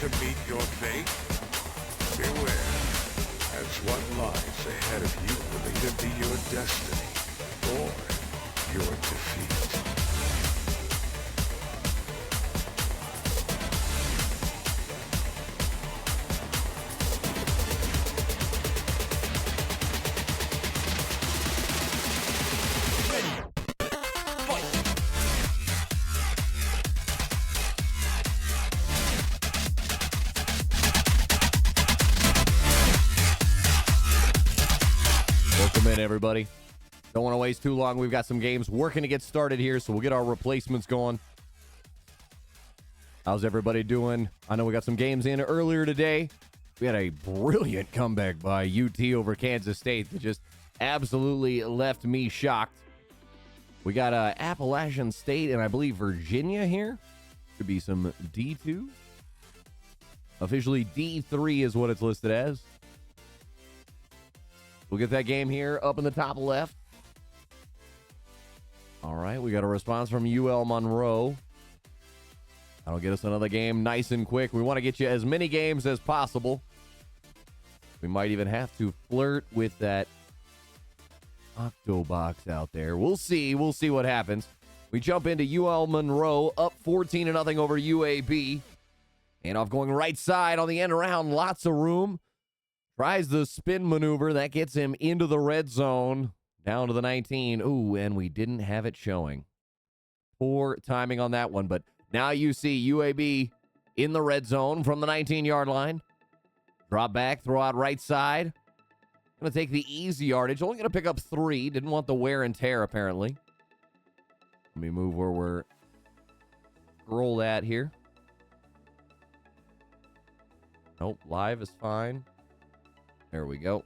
to meet your fate? Beware, as what lies ahead of you will either be your destiny or your defeat. Welcome in, everybody. Don't want to waste too long. We've got some games working to get started here, so we'll get our replacements going. How's everybody doing? I know we got some games in earlier today. We had a brilliant comeback by UT over Kansas State that just absolutely left me shocked. We got Appalachian State and I believe Virginia here. Could be some D2. Officially D3 is what it's listed as. We'll get that game here up in the top left. All right, we got a response from UL Monroe. That'll get us another game nice and quick. We want to get you as many games as possible. We might even have to flirt with that Octobox out there. We'll see. We'll see what happens. We jump into UL Monroe, up 14-0 over UAB. And off going right side on the end around. Lots of room. Tries the spin maneuver. That gets him into the red zone. Down to the 19. Ooh, and we didn't have it showing. Poor timing on that one. But now you see UAB in the red zone from the 19-yard line. Drop back, throw out right side. Going to take the easy yardage. Only going to pick up 3. Didn't want the wear and tear, apparently. Let me move where we're scrolled at here. Nope, live is fine. There we go.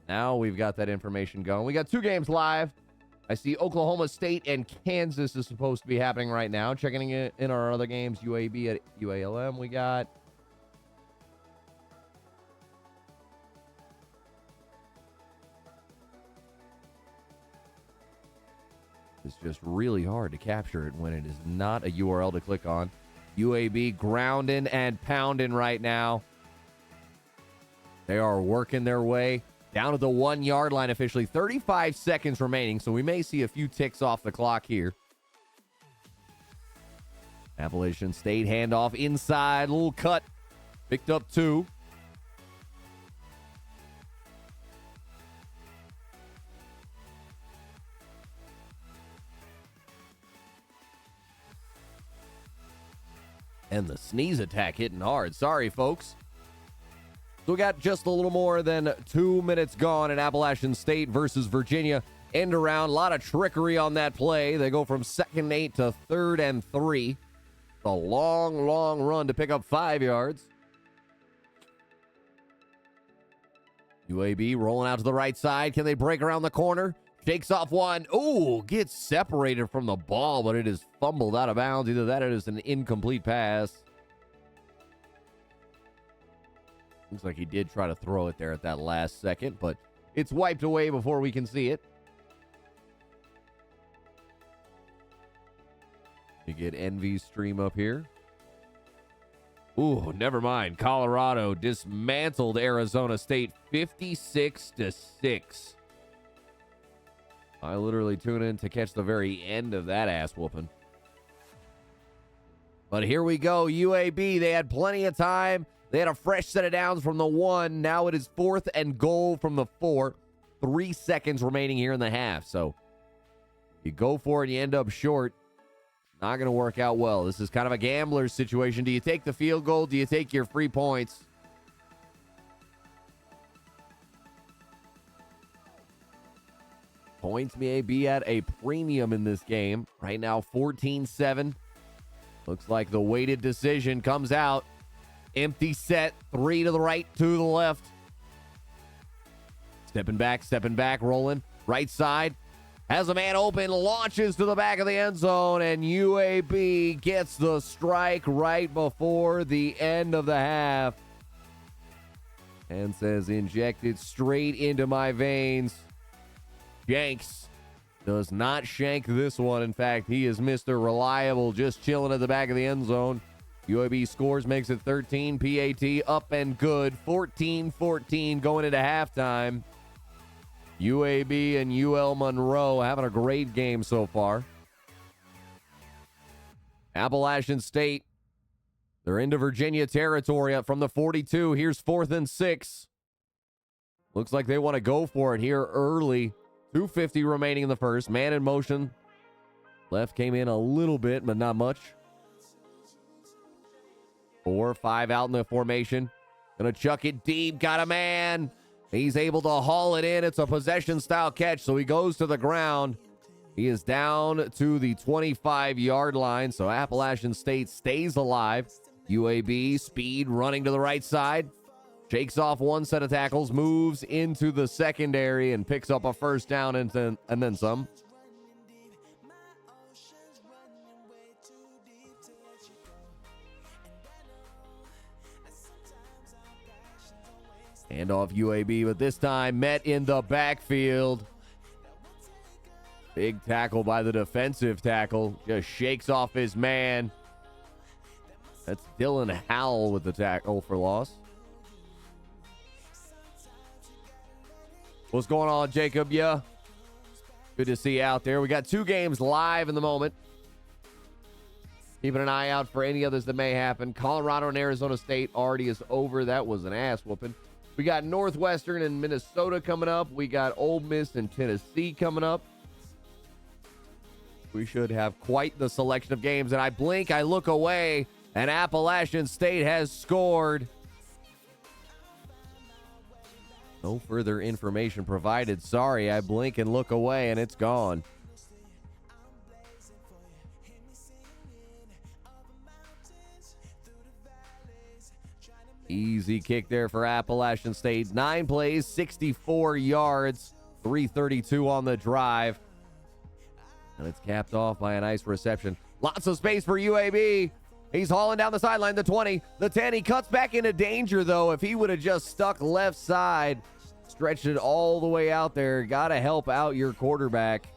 Now we've got that information going. We got 2 games live. I see Oklahoma State and Kansas is supposed to be happening right now. Checking in our other games, UAB at ULM we got. It's just really hard to capture it when it is not a URL to click on. UAB grounding and pounding right now. They are working their way down to the 1-yard line officially. 35 seconds remaining, so we may see a few ticks off the clock here. Appalachian State handoff inside. Little cut. Picked up 2. And the sneeze attack hitting hard. Sorry, folks. So we got just a little more than 2 minutes gone in Appalachian State versus Virginia. End around. A lot of trickery on that play. They go from 2nd and 8 to 3rd and 3. A long, long run to pick up 5 yards. UAB rolling out to the right side. Can they break around the corner? Shakes off one. Ooh, gets separated from the ball, but it is fumbled out of bounds. Either that or it is an incomplete pass. Looks like he did try to throw it there at that last second, but it's wiped away before we can see it. You get Envy's stream up here. Ooh, never mind. Colorado dismantled Arizona State 56-6. I literally tune in to catch the very end of that ass whooping. But here we go. UAB, they had plenty of time. They had a fresh set of downs from the 1. Now it is 4th and goal from the 4. 3 seconds remaining here in the half. So you go for it and you end up short. Not going to work out well. This is kind of a gambler's situation. Do you take the field goal? Do you take your free points? Points may be at a premium in this game. Right now, 14-7. Looks like the weighted decision comes out. Empty set. 3 to the right, 2 to the left. Stepping back, rolling. Right side. Has a man open, launches to the back of the end zone, and UAB gets the strike right before the end of the half. And says, injected straight into my veins. Shanks does not shank this one. In fact, he is Mr. Reliable, just chilling at the back of the end zone. UAB scores, makes it 13. PAT up and good. 14-14 going into halftime. UAB and UL Monroe having a great game so far. Appalachian State, they're into Virginia territory up from the 42. Here's 4th and 6. Looks like they want to go for it here early. 2:50 remaining in the first. Man in motion. Left came in a little bit, but not much. 4-5 out in the formation. Gonna chuck it deep. Got a man. He's able to haul it in. It's a possession-style catch, so he goes to the ground. He is down to the 25-yard line, so Appalachian State stays alive. UAB, speed, running to the right side. Shakes off one set of tackles, moves into the secondary, and picks up a first down and then some. Handoff UAB, but this time met in the backfield. Big tackle by the defensive tackle. Just shakes off his man. That's Dylan Howell with the tackle for loss. What's going on, Jacob? Yeah. Good to see you out there. We got 2 games live in the moment. Keeping an eye out for any others that may happen. Colorado and Arizona State already is over. That was an ass whooping. We got Northwestern and Minnesota coming up. We got Ole Miss and Tennessee coming up. We should have quite the selection of games. And I blink, I look away, and Appalachian State has scored. No further information provided. Sorry, I blink and look away, and it's gone. Easy kick there for Appalachian State. 9 plays, 64 yards, 332 on the drive. And it's capped off by a nice reception. Lots of space for UAB. He's hauling down the sideline, the 20, the 10. He cuts back into danger, though. If he would have just stuck left side, stretched it all the way out there, got to help out your quarterback.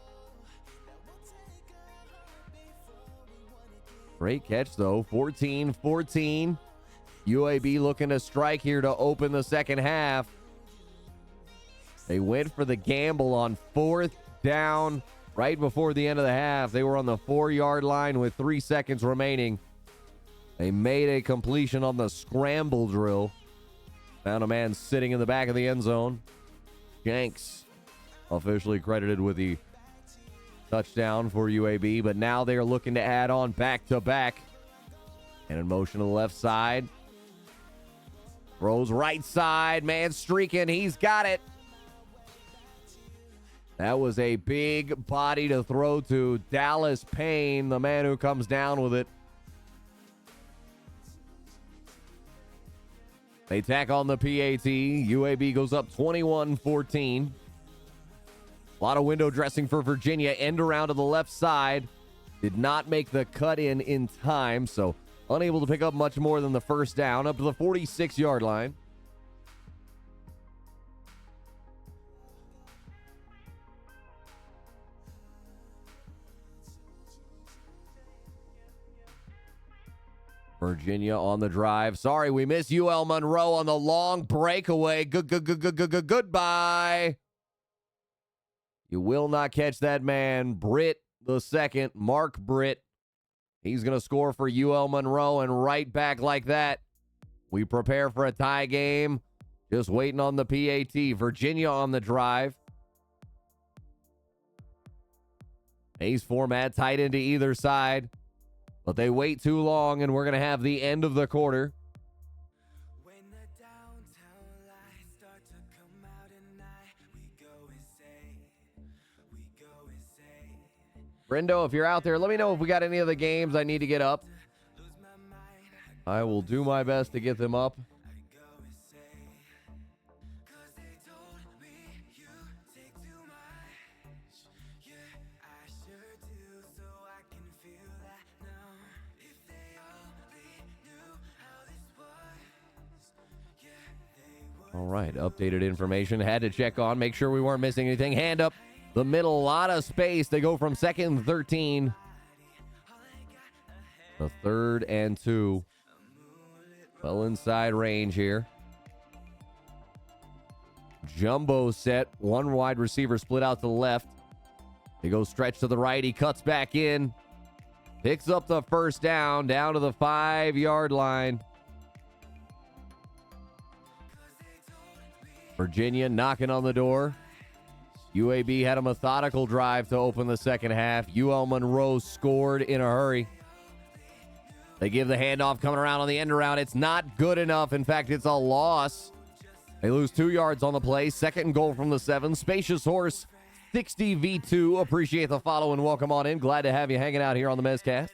Great catch, though. 14-14. UAB looking to strike here to open the second half. They went for the gamble on 4th down right before the end of the half. They were on the 4-yard line with 3 seconds remaining. They made a completion on the scramble drill. Found a man sitting in the back of the end zone. Jenks officially credited with the touchdown for UAB, but now they are looking to add on back-to-back. And in motion to the left side. Throws right side. Man streaking. He's got it. That was a big body to throw to. Dallas Payne, the man who comes down with it. They tack on the PAT. UAB goes up 21-14. A lot of window dressing for Virginia. End around to the left side. Did not make the cut in time, so unable to pick up much more than the first down. Up to the 46-yard line. Virginia on the drive. Sorry, we miss UL Monroe on the long breakaway. Goodbye. You will not catch that man. Britt the second, Mark Britt. He's going to score for UL Monroe, and right back like that. We prepare for a tie game. Just waiting on the PAT. Virginia on the drive. Ace format tight into either side. But they wait too long, and we're going to have the end of the quarter. When the downtown lights start to come out at night, we go insane. Brendo, if you're out there, let me know if we got any of the games I need to get up. I will do my best to get them up. All right, updated information. Had to check on, make sure we weren't missing anything. Hand up the middle, a lot of space. They go from 2nd and 13 to 3rd and 2. Well inside range here. Jumbo set. One wide receiver split out to the left. They go stretch to the right. He cuts back in. Picks up the first down to the 5-yard line. Virginia knocking on the door. UAB had a methodical drive to open the second half. UL Monroe scored in a hurry. They give the handoff coming around on the end around. It's not good enough. In fact, it's a loss. They lose 2 yards on the play. Second and goal from the 7. Spacious Horse, 60 V2. Appreciate the follow and welcome on in. Glad to have you hanging out here on the Mezcast.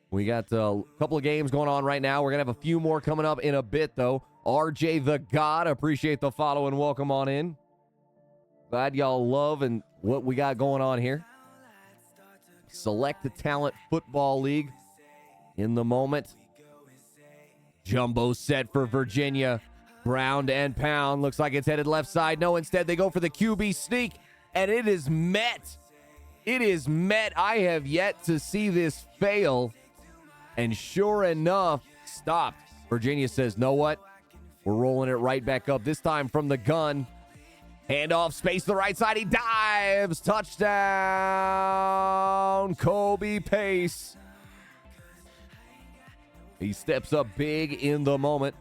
We got a couple of games going on right now. We're going to have a few more coming up in a bit, though. RJ the God, appreciate the follow and welcome on in. Glad y'all love and what we got going on here. Select the Talent Football League in the moment. Jumbo set for Virginia. Ground and pound. Looks like it's headed left side. No, instead they go for the QB sneak, and it is met. It is met. I have yet to see this fail. And sure enough, stopped. Virginia says, know what? We're rolling it right back up. This time from the gun. Handoff, space to the right side. He dives. Touchdown. Kobe Pace. He steps up big in the moment.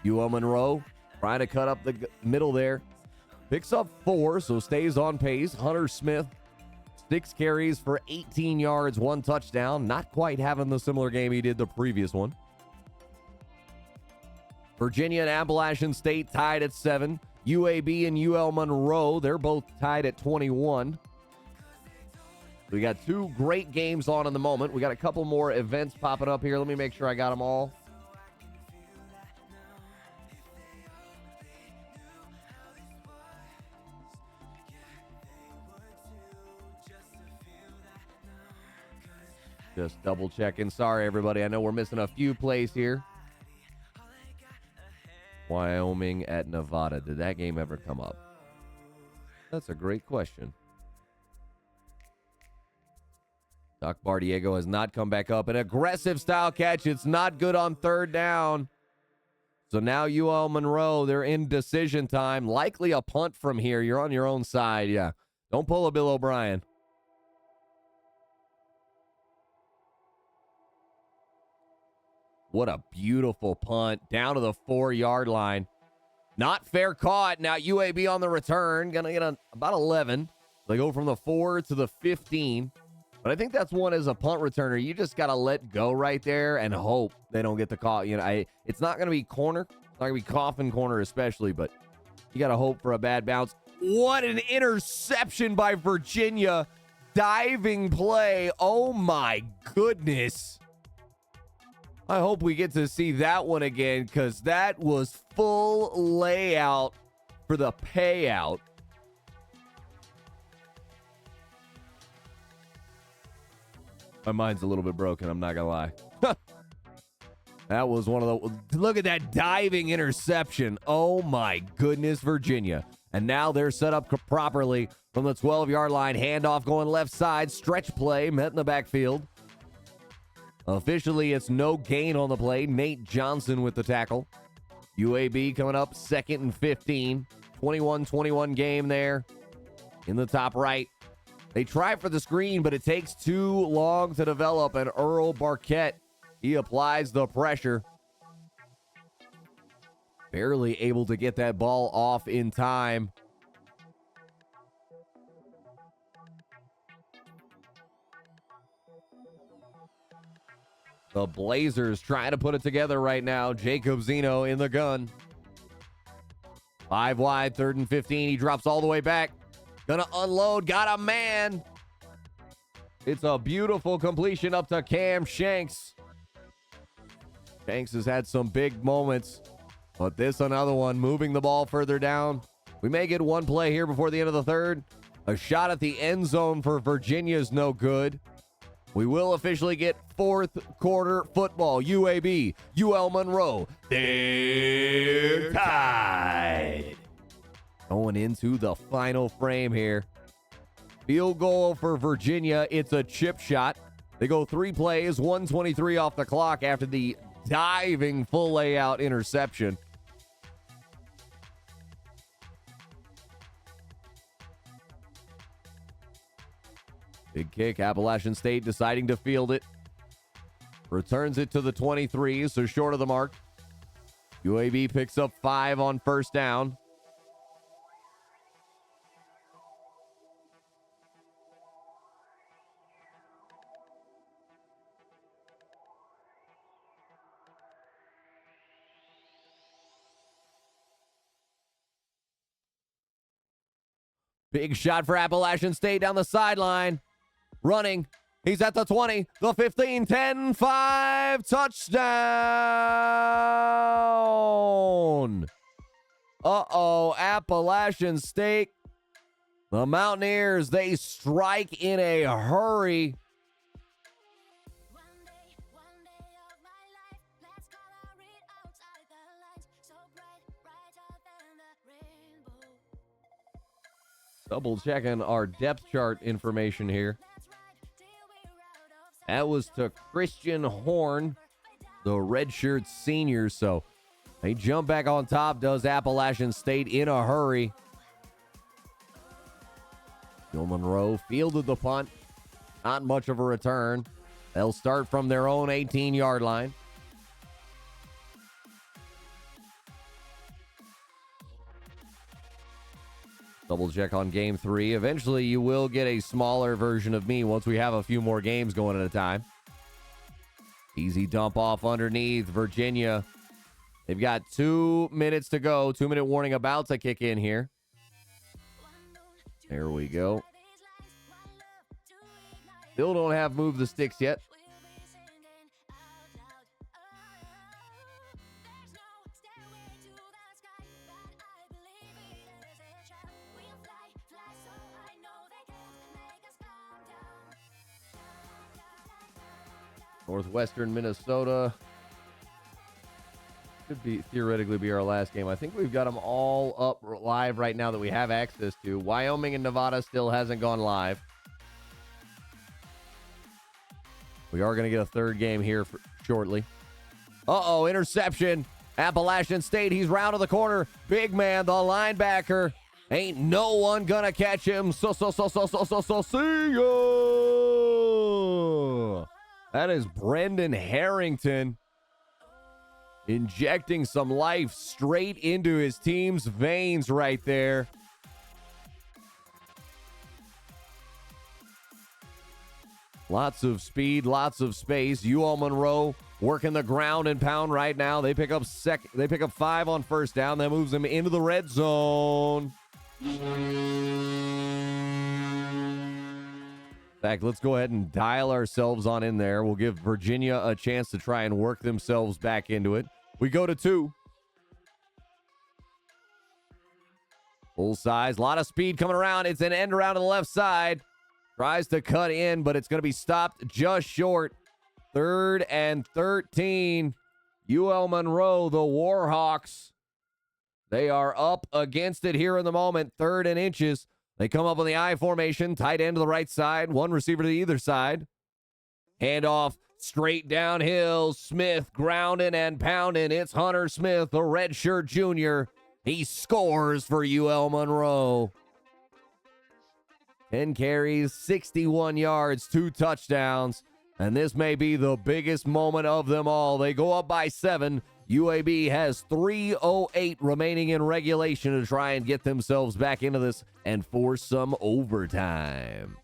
UL Monroe trying to cut up the middle there. Picks up 4, so stays on pace. Hunter Smith, 6 carries for 18 yards, 1 touchdown. Not quite having the similar game he did the previous one. Virginia and Appalachian State tied at 7. UAB and UL Monroe, they're both tied at 21. We got 2 great games on in the moment. We got a couple more events popping up here. Let me make sure I got them all. Just double checking. Sorry, everybody. I know we're missing a few plays here. Wyoming at Nevada. Did that game ever come up? That's a great question. Doc Bardiego has not come back up. An aggressive style catch. It's not good on third down. So now UL Monroe, they're in decision time. Likely a punt from here. You're on your own side. Yeah. Don't pull a Bill O'Brien. What a beautiful punt. Down to the 4-yard line. Not fair caught. Now UAB on the return. Going to get about 11. They go from the 4 to the 15. But I think that's one as a punt returner. You just got to let go right there and hope they don't get the call. You know, it's not going to be corner. It's not going to be coffin corner especially, but you got to hope for a bad bounce. What an interception by Virginia. Diving play. Oh, my goodness. I hope we get to see that one again because that was full layout for the payout. My mind's a little bit broken, I'm not going to lie. That was one of the... Look at that diving interception. Oh, my goodness, Virginia. And now they're set up properly from the 12-yard line. Handoff going left side. Stretch play met in the backfield. Officially, it's no gain on the play. Nate Johnson with the tackle. UAB coming up 2nd and 15. 21-21 game there in the top right. They try for the screen, but it takes too long to develop. And Earl Barquette, he applies the pressure. Barely able to get that ball off in time. The Blazers trying to put it together right now. Jacob Zeno in the gun. 5 wide, 3rd and 15. He drops all the way back. Gonna unload. Got a man. It's a beautiful completion up to Cam Shanks. Shanks has had some big moments, but this another one. Moving the ball further down. We may get one play here before the end of the 3rd. A shot at the end zone for Virginia is no good. We will officially get 4th quarter football. UAB, UL Monroe, they're tied. Going into the final frame here. Field goal for Virginia. It's a chip shot. They go 3 plays, 1:23 off the clock after the diving full layout interception. Big kick. Appalachian State deciding to field it. Returns it to the 23, so short of the mark. UAB picks up 5 on first down. Big shot for Appalachian State down the sideline. Running. He's at the 20, the 15, 10, 5, touchdown. Uh-oh, Appalachian State. The Mountaineers, they strike in a hurry. Double checking our depth chart information here. That was to Christian Horn, the redshirt senior. So they jump back on top, does Appalachian State in a hurry. UL Monroe fielded the punt. Not much of a return. They'll start from their own 18-yard line. Double check on game 3. Eventually, you will get a smaller version of me once we have a few more games going at a time. Easy dump off underneath Virginia. They've got 2 minutes to go. 2-minute warning about to kick in here. There we go. Still don't have move the sticks yet. Northwestern Minnesota could be theoretically be our last game. I think we've got them all up live right now that we have access to. Wyoming and Nevada still hasn't gone live. We are going to get a third game here shortly. Uh-oh, interception. Appalachian State, he's round of the corner. Big man, the linebacker. Ain't no one going to catch him. See ya. That is Brendan Harrington injecting some life straight into his team's veins right there. Lots of speed, lots of space. UL Monroe working the ground and pound right now. They pick up 5 on first down. That moves them into the red zone. In fact, let's go ahead and dial ourselves on in there. We'll give Virginia a chance to try and work themselves back into it. We go to 2. Full size, a lot of speed coming around. It's an end around to the left side. Tries to cut in, but it's going to be stopped just short. 3rd and 13. UL Monroe, the Warhawks. They are up against it here in the moment. 3rd and inches. They come up on the I formation, tight end to the right side, one receiver to either side. Handoff straight downhill. Smith grounding and pounding. It's Hunter Smith, the redshirt junior. He scores for UL Monroe. 10 carries, 61 yards, 2 touchdowns. And this may be the biggest moment of them all. They go up by 7. UAB has 3:08 remaining in regulation to try and get themselves back into this and force some overtime.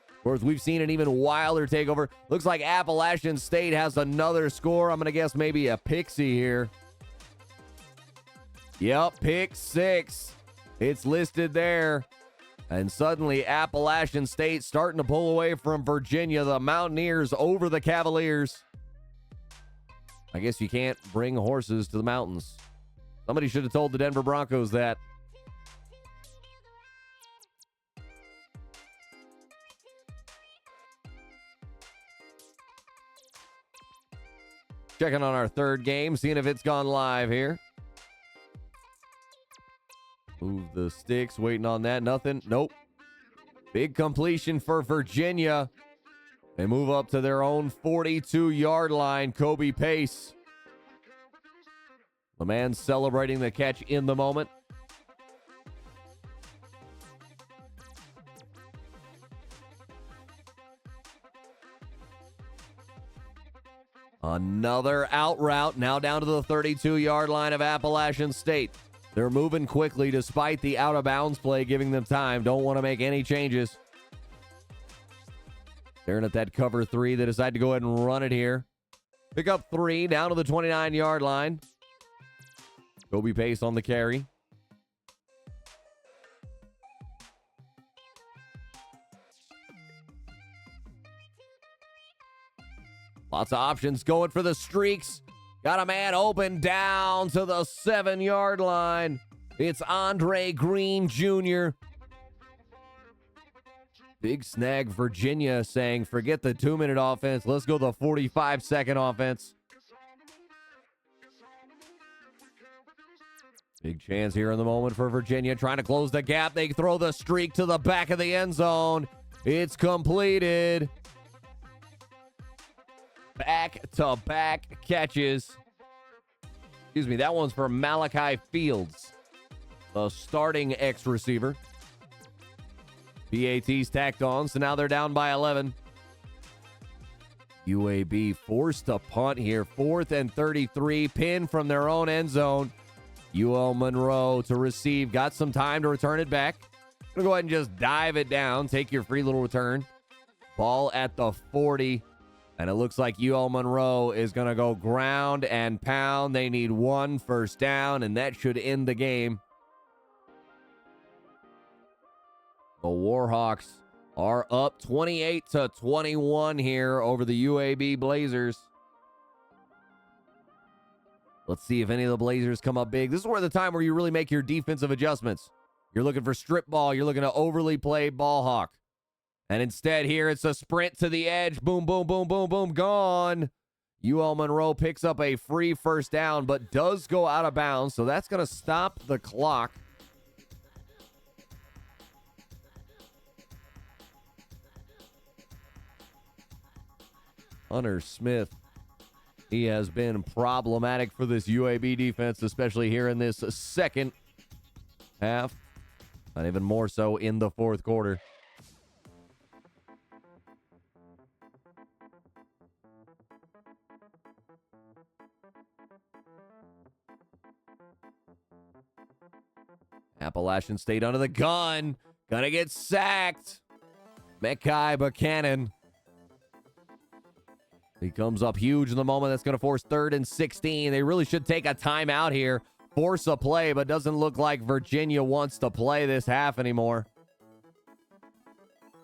Of course, we've seen an even wilder takeover. Looks like Appalachian State has another score. I'm going to guess maybe a Pixie here. Yep, pick 6. It's listed there. And suddenly Appalachian State starting to pull away from Virginia. The Mountaineers over the Cavaliers. I guess you can't bring horses to the mountains. Somebody should have told the Denver Broncos that. Checking on our third game, seeing if it's gone live here. Move the sticks, waiting on that. Nothing. Nope. Big completion for Virginia. They move up to their own 42-yard line. Kobe Pace The man celebrating the catch in the moment. Another out route, now down to the 32-yard line of Appalachian State. They're moving quickly despite the out-of-bounds play giving them time. Don't want to make any changes. Staring at that cover 3. They decide to go ahead and run it here. Pick up 3 down to the 29-yard line. Kobe Pace on the carry. Lots of options going for the streaks. Got a man open down to the 7-yard line. It's Andre Green Jr. Big snag Virginia saying, forget the 2-minute offense. Let's go the 45-second offense. Big chance here in the moment for Virginia. Trying to close the gap. They throw the streak to the back of the end zone. It's completed. Back-to-back catches. Excuse me, that one's for Malachi Fields, the starting X-receiver. PAT's tacked on, so now they're down by 11. UAB forced a punt here. 4th and 33, pin from their own end zone. UL Monroe to receive. Got some time to return it back. Gonna go ahead and just dive it down. Take your free little return. Ball at the 40. And it looks like UL Monroe is going to go ground and pound. They need 1 first down, and that should end the game. The Warhawks are up 28-21 here over the UAB Blazers. Let's see if any of the Blazers come up big. This is where the time where you really make your defensive adjustments. You're looking for strip ball. You're looking to overly play ball hawk. And instead here, it's a sprint to the edge. Boom, boom, boom, boom, boom, gone. UL Monroe picks up a free first down, but does go out of bounds, so that's going to stop the clock. Hunter Smith, he has been problematic for this UAB defense, especially here in this second half, and even more so in the fourth quarter. Appalachian State under the gun. Gonna get sacked. Mekai Buchanan. He comes up huge in the moment. That's going to force 3rd and 16. They really should take a timeout here. Force a play, but doesn't look like Virginia wants to play this half anymore.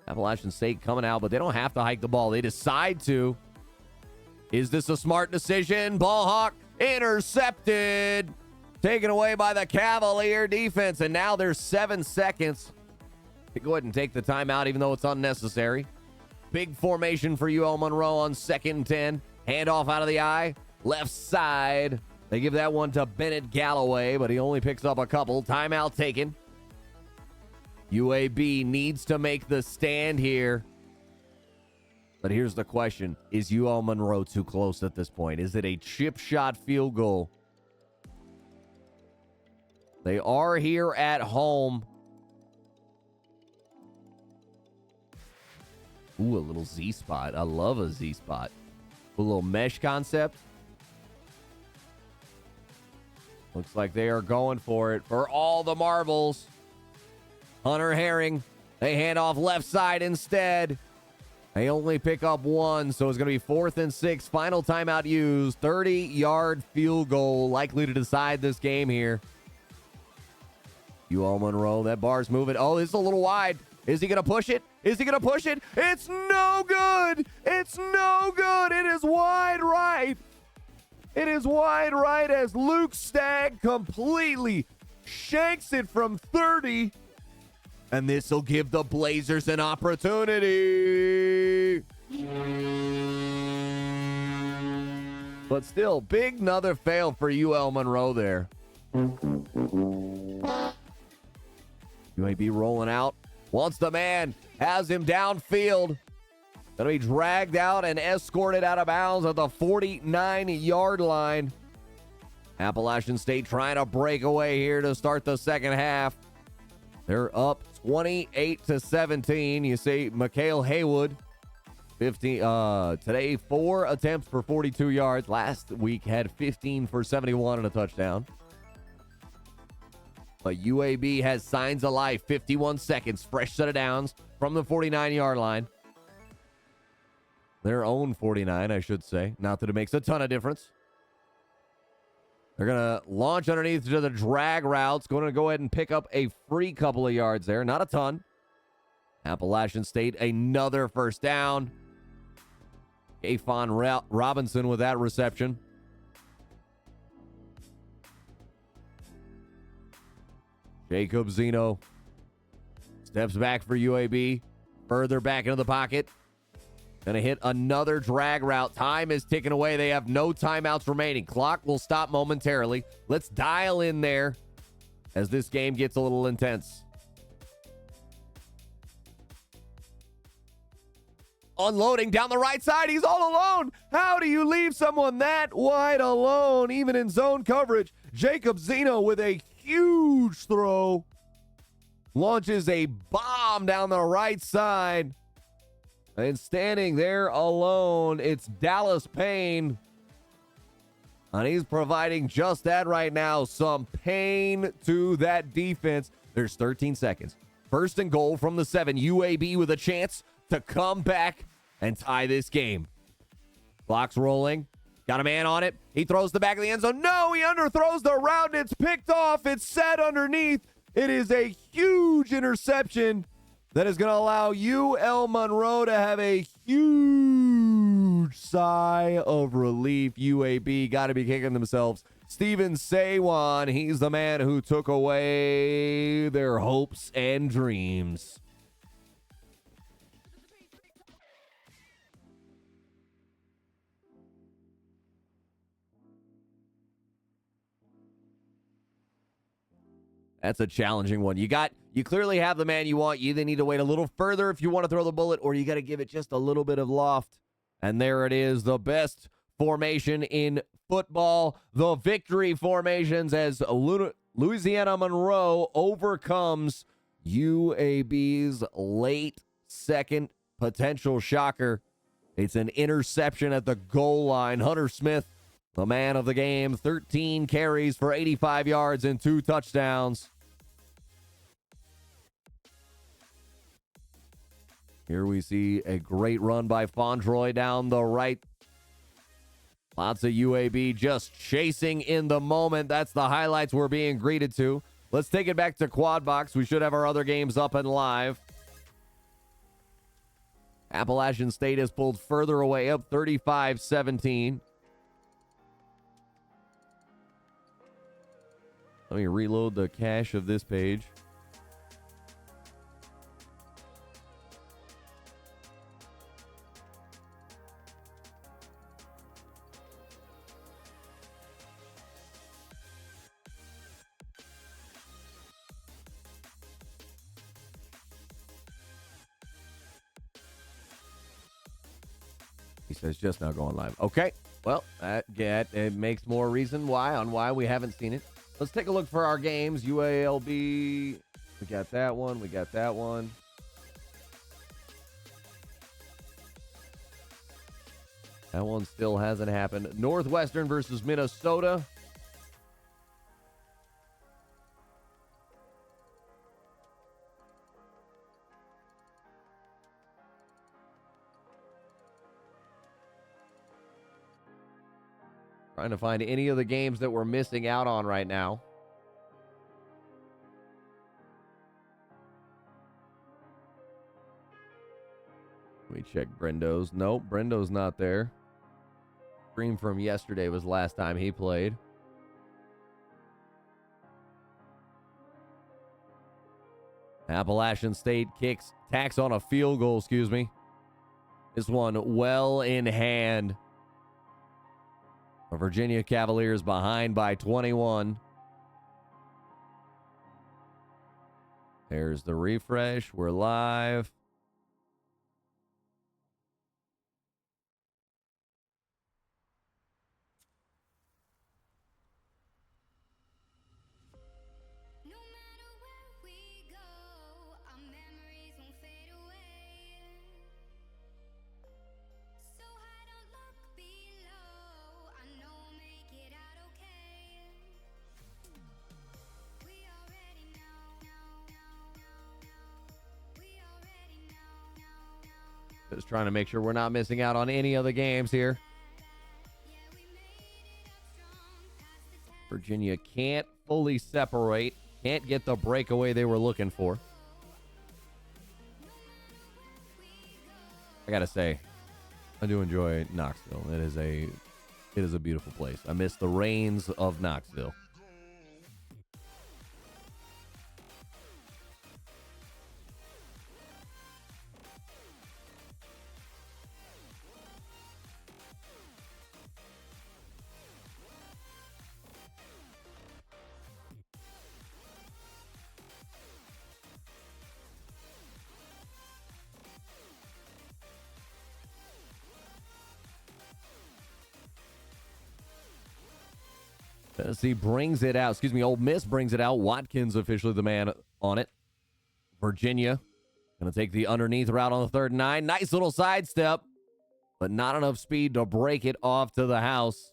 Appalachian State coming out, but they don't have to hike the ball. They decide to. Is this a smart decision? Ball hawk intercepted. Taken away by the Cavalier defense, and now there's 7 seconds. They go ahead and take the timeout, even though it's unnecessary. Big formation for UL Monroe on 2nd and 10. Handoff out of the eye. Left side. They give that one to Bennett Galloway, but he only picks up a couple. Timeout taken. UAB needs to make the stand here. But here's the question. Is UL Monroe too close at this point? Is it a chip shot field goal? They are here at home. Ooh, a little Z-spot. I love a Z-spot. A little mesh concept. Looks like they are going for it for all the marbles. Hunter Herring. They hand off left side instead. They only pick up 1, so it's going to be 4th and 6. Final timeout used. 30-yard field goal likely to decide this game here. UL Monroe, that bar's moving. Oh, it's a little wide. Is he going to push it? Is he going to push it? It's no good. It's no good. It is wide right. It is wide right as Luke Stagg completely shanks it from 30. And this will give the Blazers an opportunity. But still, big another fail for UL Monroe there. UAB rolling out. Wants the man. Has him downfield. Gonna be dragged out and escorted out of bounds at the 49-yard line. Appalachian State trying to break away here to start the second half. They're up 28-17. You see Mikhail Haywood, 15 today, 4 attempts for 42 yards. Last week had 15 for 71 and a touchdown. But UAB has signs of life. 51 seconds, fresh set of downs from the 49-yard line. Their own 49, I should say. Not that it makes a ton of difference. They're going to launch underneath to the drag routes. Going to go ahead and pick up a free couple of yards there. Not a ton. Appalachian State, another first down. Afon Robinson with that reception. Jacob Zeno steps back for UAB. Further back into the pocket. Going to hit another drag route. Time is ticking away. They have no timeouts remaining. Clock will stop momentarily. Let's dial in there as this game gets a little intense. Unloading down the right side. He's all alone. How do you leave someone that wide alone, even in zone coverage? Jacob Zeno with a huge throw. Launches a bomb down the right side. And standing there alone, it's Dallas Payne. And he's providing just that right now. Some pain to that defense. There's 13 seconds. First and goal from the 7. UAB with a chance to come back and tie this game. Clock's rolling. Got a man on it. He throws the back of the end zone. No, he underthrows the route. It's picked off. It's set underneath. It is a huge interception that is going to allow UL Monroe to have a huge sigh of relief. UAB got to be kicking themselves. Steven Sawan, he's the man who took away their hopes and dreams. That's a challenging one. You clearly have the man you want. You either need to wait a little further if you want to throw the bullet, or you got to give it just a little bit of loft. And there it is, the best formation in football, the victory formations, as Louisiana Monroe overcomes UAB's late second potential shocker. It's an interception at the goal line. Hunter Smith, the man of the game, 13 carries for 85 yards and 2 touchdowns. Here we see a great run by Fondroy down the right. Lots of UAB just chasing in the moment. That's the highlights we're being greeted to. Let's take it back to Quad Box. We should have our other games up and live. Appalachian State has pulled further away, up 35-17. Let me reload the cache of this page. He says just now going live. Okay. Well, it makes more reason why we haven't seen it. Let's take a look for our games. UALB. We got that one. We got that one. That one still hasn't happened. Northwestern versus Minnesota. Trying to find any of the games that we're missing out on right now. Let me check Brendo's. Nope, Brendo's not there. Stream from yesterday was last time he played. Appalachian State tacks on a field goal, excuse me. This one well in hand. The Virginia Cavaliers behind by 21. There's the refresh. We're live. Just trying to make sure we're not missing out on any of the games here. Virginia can't fully separate. Can't get the breakaway they were looking for. I gotta say, I do enjoy Knoxville. It is a beautiful place. I miss the rains of Knoxville. Tennessee brings it out. Ole Miss brings it out. Watkins officially the man on it. Virginia going to take the underneath route on the 3rd and 9. Nice little sidestep, but not enough speed to break it off to the house.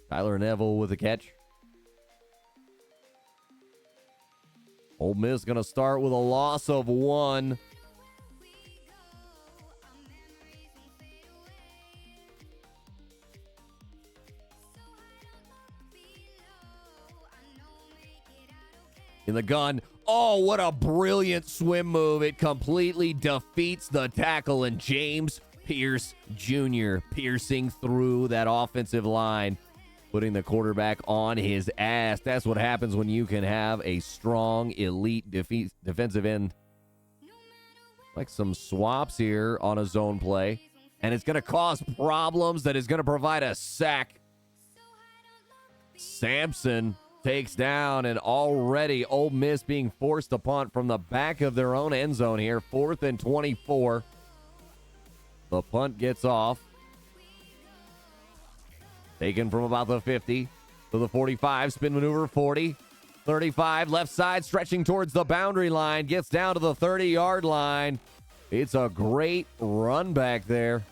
Tyler Neville with the catch. Ole Miss going to start with a loss of 1. In the gun. Oh, what a brilliant swim move. It completely defeats the tackle, and James Pierce Jr. piercing through that offensive line, putting the quarterback on his ass. That's what happens when you can have a strong, elite defensive end. Like some swaps here on a zone play, and it's going to cause problems that is going to provide a sack. Sampson takes down, and already Ole Miss being forced to punt from the back of their own end zone here. 4th and 24. The punt gets off. Taken from about the 50 to the 45. Spin maneuver 40. 35. Left side stretching towards the boundary line. Gets down to the 30-yard line. It's a great run back there.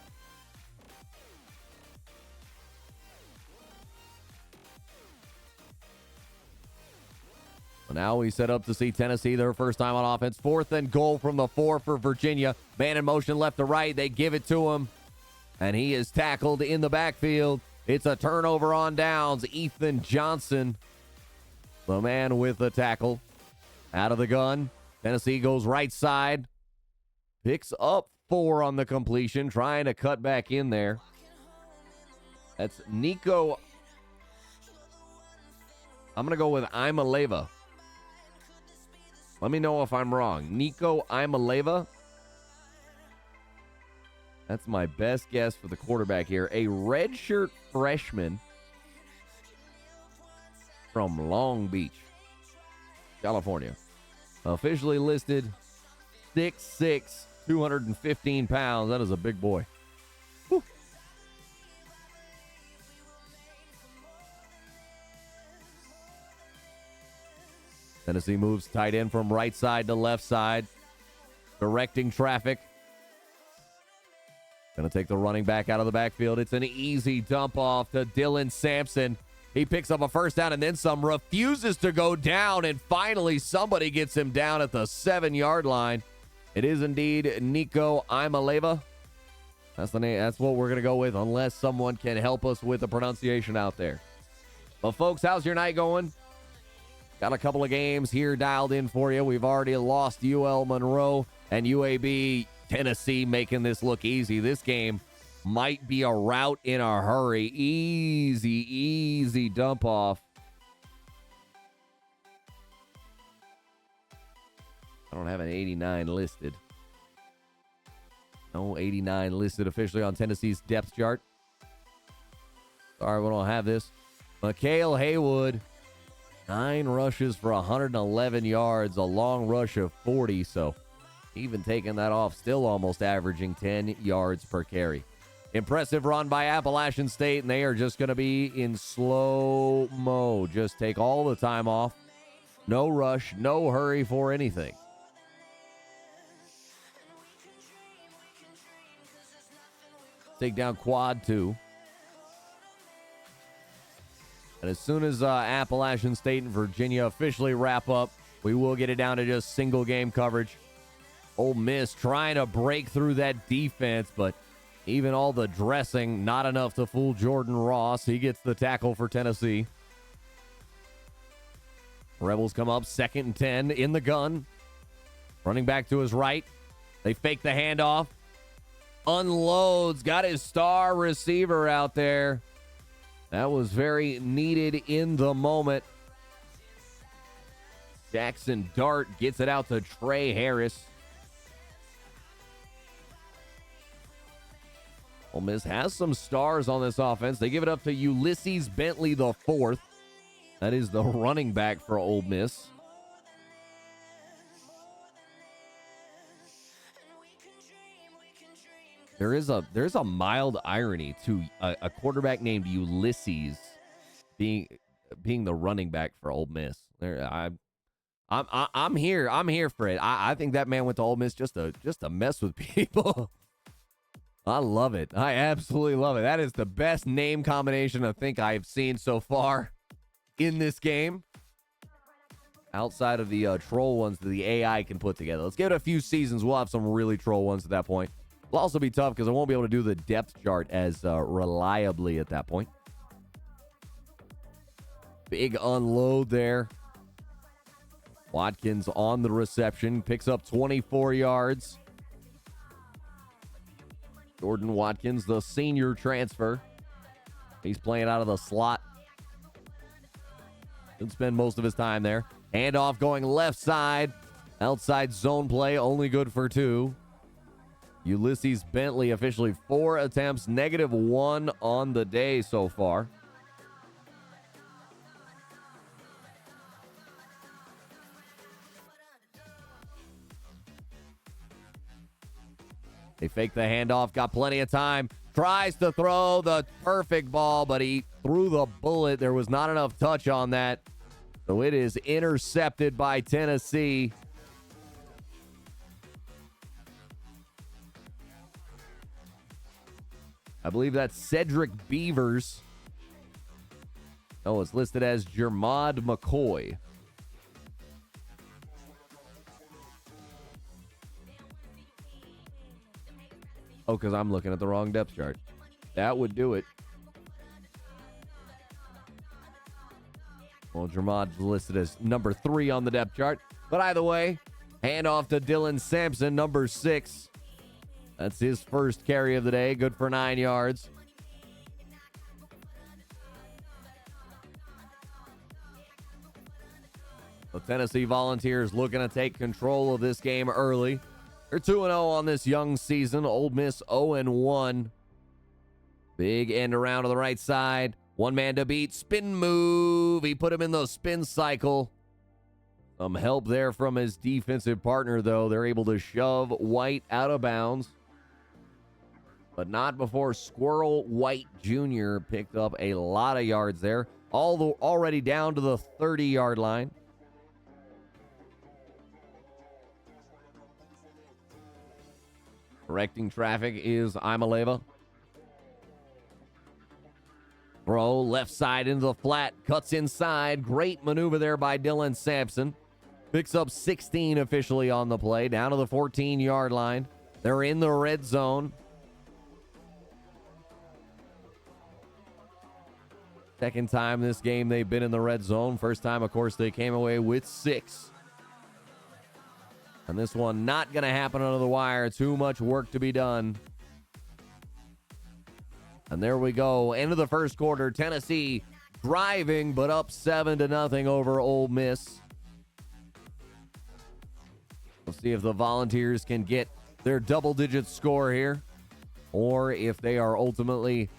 Now we set up to see Tennessee their first time on offense. 4th and goal from the 4 for Virginia. Man in motion left to right. They give it to him, and he is tackled in the backfield. It's a turnover on downs. Ethan Johnson, the man with the tackle. Out of the gun. Tennessee goes right side. Picks up 4 on the completion. Trying to cut back in there. That's Nico. I'm going to go with Imaleva. Let me know if I'm wrong. Nico Imaleva. That's my best guess for the quarterback here. A redshirt freshman from Long Beach, California. Officially listed 6'6", 215 pounds. That is a big boy. Whew. Tennessee moves tight end from right side to left side, directing traffic. Going to take the running back out of the backfield. It's an easy dump off to Dylan Sampson. He picks up a first down and then some, refuses to go down, and finally somebody gets him down at the 7-yard line. It is indeed Nico Imaleva. That's the name. That's what we're going to go with, unless someone can help us with the pronunciation out there. But folks, how's your night going? Got a couple of games here dialed in for you. We've already lost UL Monroe and UAB. Tennessee making this look easy. This game might be a rout in a hurry. Easy dump off. I don't have an 89 listed. No 89 listed officially on Tennessee's depth chart. Sorry, we don't have this. Mikhail Haywood, 9 rushes for 111 yards, a long rush of 40, so even taking that off, still almost averaging 10 yards per carry. Impressive run by Appalachian State, and they are just going to be in slow-mo. Just take all the time off. No rush, no hurry for anything. Take down quad 2. And as soon as Appalachian State and Virginia officially wrap up, we will get it down to just single game coverage. Ole Miss trying to break through that defense, but even all the dressing, not enough to fool Jordan Ross. He gets the tackle for Tennessee. Rebels come up 2nd and 10 in the gun. Running back to his right. They fake the handoff. Unloads. Got his star receiver out there. That was very needed in the moment. Jackson Dart gets it out to Trey Harris. Ole Miss has some stars on this offense. They give it up to Ulysses Bentley the fourth. That is the running back for Ole Miss. There's a mild irony to a quarterback named Ulysses being the running back for Ole Miss. I'm here for it. I think that man went to Ole Miss just to mess with people. I love it. I absolutely love it. That is the best name combination I think I've seen so far in this game, outside of the troll ones that the AI can put together. Let's give it a few seasons. We'll have some really troll ones at that point. It'll also be tough because I won't be able to do the depth chart as reliably at that point. Big unload there. Watkins on the reception, picks up 24 yards. Jordan Watkins, the senior transfer. He's playing out of the slot. Didn't spend most of his time there. Handoff going left side. Outside zone play, only good for 2. Ulysses Bentley officially 4 attempts, -1 on the day so far. They fake the handoff, got plenty of time. Tries to throw the perfect ball, but he threw the bullet. There was not enough touch on that. So it is intercepted by Tennessee. I believe that's Cedric Beavers. Oh, it's listed as Jermod McCoy. Oh, because I'm looking at the wrong depth chart. That would do it. Well, Jermod's listed as number 3 on the depth chart. But either way, handoff to Dylan Sampson, number 6. That's his first carry of the day. Good for 9 yards. The Tennessee Volunteers looking to take control of this game early. They're 2-0 on this young season. Ole Miss 0-1. Big end around to the right side. One man to beat. Spin move. He put him in the spin cycle. Some help there from his defensive partner, though. They're able to shove White out of bounds. But not before Squirrel White Jr. picked up a lot of yards there. Already down to the 30-yard line. Correcting traffic is Imaleva. Throw left side into the flat. Cuts inside. Great maneuver there by Dylan Sampson. Picks up 16 officially on the play. Down to the 14-yard line. They're in the red zone. Second time this game they've been in the red zone. First time, of course, they came away with 6. And this one not going to happen under the wire. Too much work to be done. And there we go. End of the first quarter. Tennessee driving, but up 7-0 over Ole Miss. We'll see if the Volunteers can get their double-digit score here, or if they are ultimately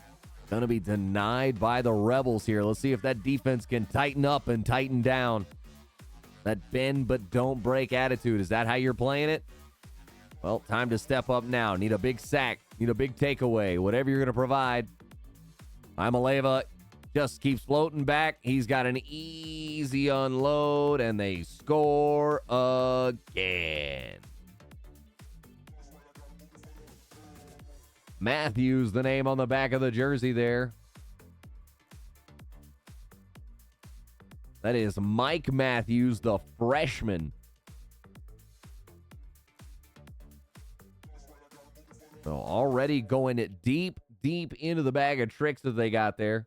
going to be denied by the Rebels here. Let's see if that defense can tighten up and tighten down. That bend but don't break attitude. Is that how you're playing it? Well, time to step up now. Need a big sack. Need a big takeaway. Whatever you're going to provide. Imaleva just keeps floating back. He's got an easy unload, and they score again. Matthews, the name on the back of the jersey there. That is Mike Matthews, the freshman. So already going deep into the bag of tricks that they got there.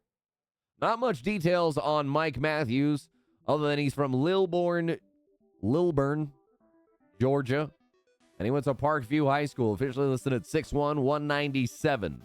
Not much details on Mike Matthews, other than he's from Lilburn, Georgia. And he went to Parkview High School, officially listed at 6'1", 197.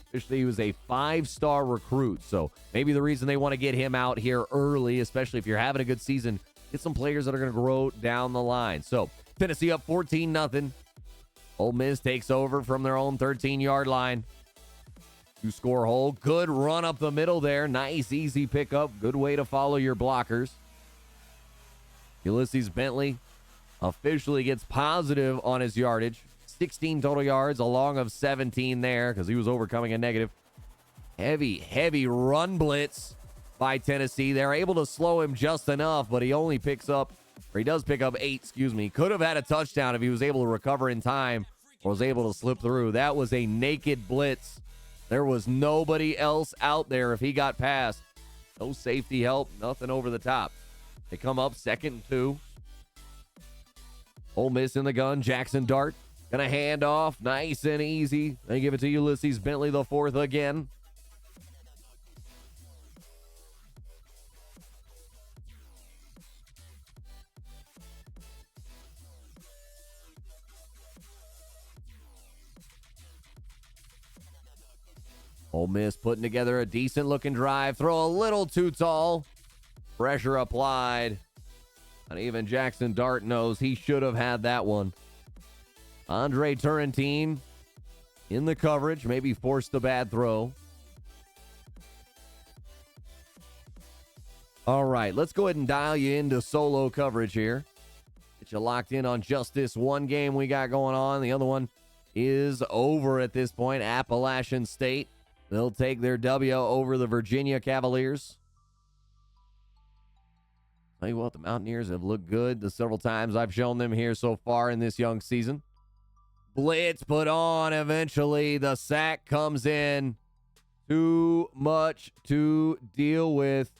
Officially, he was a 5-star recruit, so maybe the reason they want to get him out here early, especially if you're having a good season, get some players that are going to grow down the line. So, Tennessee up 14-0. Ole Miss takes over from their own 13-yard line. 2-score hole. Good run up the middle there. Nice, easy pickup. Good way to follow your blockers. Ulysses Bentley officially gets positive on his yardage. 16 total yards, a long of 17 there because he was overcoming a negative. Heavy run blitz by Tennessee. They're able to slow him just enough, but he does pick up 8, Could have had a touchdown if he was able to recover in time or was able to slip through. That was a naked blitz. There was nobody else out there if he got past. No safety help, nothing over the top. They come up 2nd and 2. Ole Miss in the gun. Jackson Dart gonna hand off nice and easy. They give it to Ulysses Bentley, the 4th again. Ole Miss putting together a decent looking drive. Throw a little too tall. Pressure applied. And even Jackson Dart knows he should have had that one. Andre Turrentine in the coverage. Maybe forced a bad throw. All right, let's go ahead and dial you into solo coverage here. Get you locked in on just this one game we got going on. The other one is over at this point. Appalachian State. They'll take their W over the Virginia Cavaliers. Tell you what, the Mountaineers have looked good the several times I've shown them here so far in this young season. Blitz put on eventually. The sack comes in. Too much to deal with.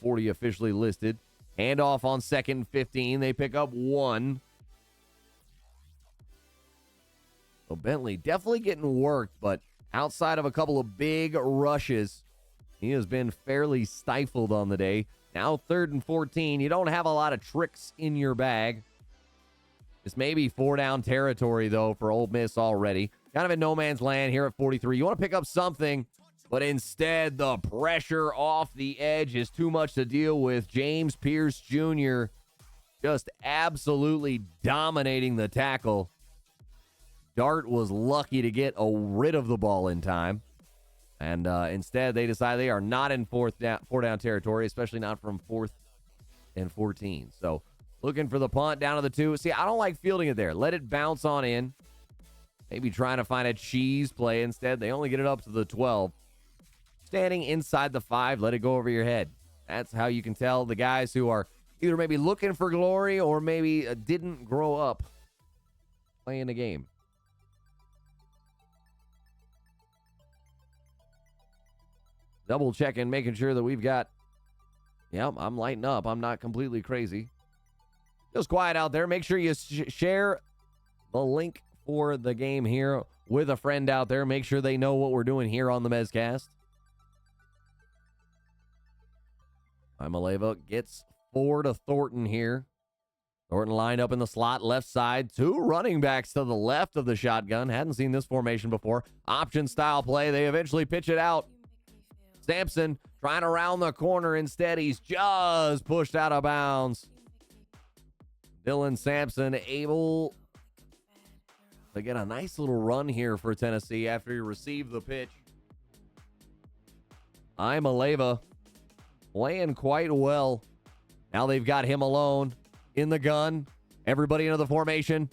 40 officially listed. Handoff on 2nd and 15. They pick up 1. So Bentley definitely getting worked, but outside of a couple of big rushes, he has been fairly stifled on the day. Now 3rd and 14. You don't have a lot of tricks in your bag. This may be 4-down territory, though, for Ole Miss already. Kind of in no man's land here at 43. You want to pick up something, but instead the pressure off the edge is too much to deal with. James Pierce Jr. just absolutely dominating the tackle. Dart was lucky to get rid of the ball in time. And instead, they decide they are not in 4-down territory, especially not from 4th and 14. So looking for the punt down to the 2. See, I don't like fielding it there. Let it bounce on in. Maybe trying to find a cheese play instead. They only get it up to the 12. Standing inside the 5, let it go over your head. That's how you can tell the guys who are either maybe looking for glory or maybe didn't grow up playing the game. Double checking, making sure that we've got, I'm lighting up. I'm not completely crazy. Just quiet out there. Make sure you share the link for the game here with a friend out there. Make sure they know what we're doing here on the Mezcast. Imaleva gets 4 to Thornton here. Thornton lined up in the slot, left side. 2 running backs to the left of the shotgun. Hadn't seen this formation before. Option style play. They eventually pitch it out. Sampson trying to round the corner. Instead, he's just pushed out of bounds. Dylan Sampson able to get a nice little run here for Tennessee after he received the pitch. Imaleva playing quite well. Now they've got him alone in the gun. Everybody into the formation.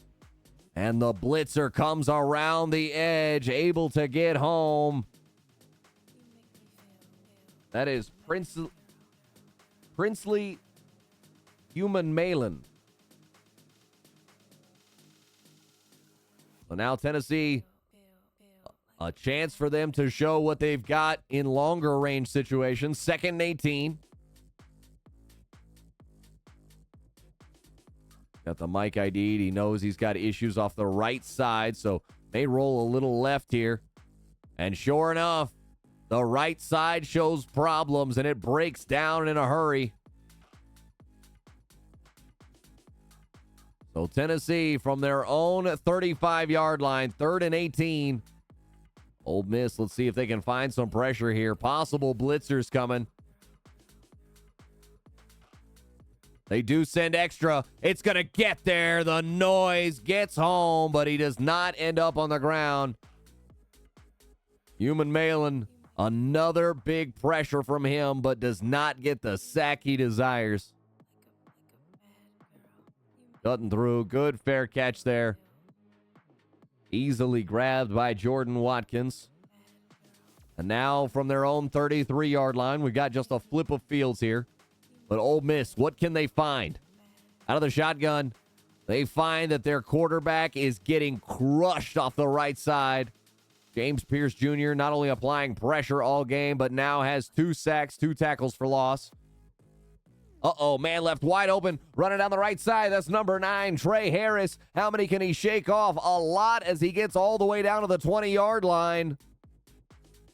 And the blitzer comes around the edge, able to get home. That is Princely Human Malin. So now Tennessee, a chance for them to show what they've got in longer range situations. 2nd and 18. Got the mic ID'd. He knows he's got issues off the right side, so may roll a little left here. And sure enough, the right side shows problems, and it breaks down in a hurry. So Tennessee from their own 35-yard line, 3rd and 18. Ole Miss, let's see if they can find some pressure here. Possible blitzers coming. They do send extra. It's going to get there. The noise gets home, but he does not end up on the ground. Human Malin, another big pressure from him, but does not get the sack he desires. Cutting through. Good fair catch there. Easily grabbed by Jordan Watkins. And now from their own 33-yard line, we've got just a flip of fields here. But Ole Miss, what can they find? Out of the shotgun, they find that their quarterback is getting crushed off the right side. James Pierce Jr. not only applying pressure all game, but now has 2 sacks, 2 tackles for loss. Uh-oh, man left wide open, running down the right side. That's number 9, Trey Harris. How many can he shake off? A lot as he gets all the way down to the 20-yard line.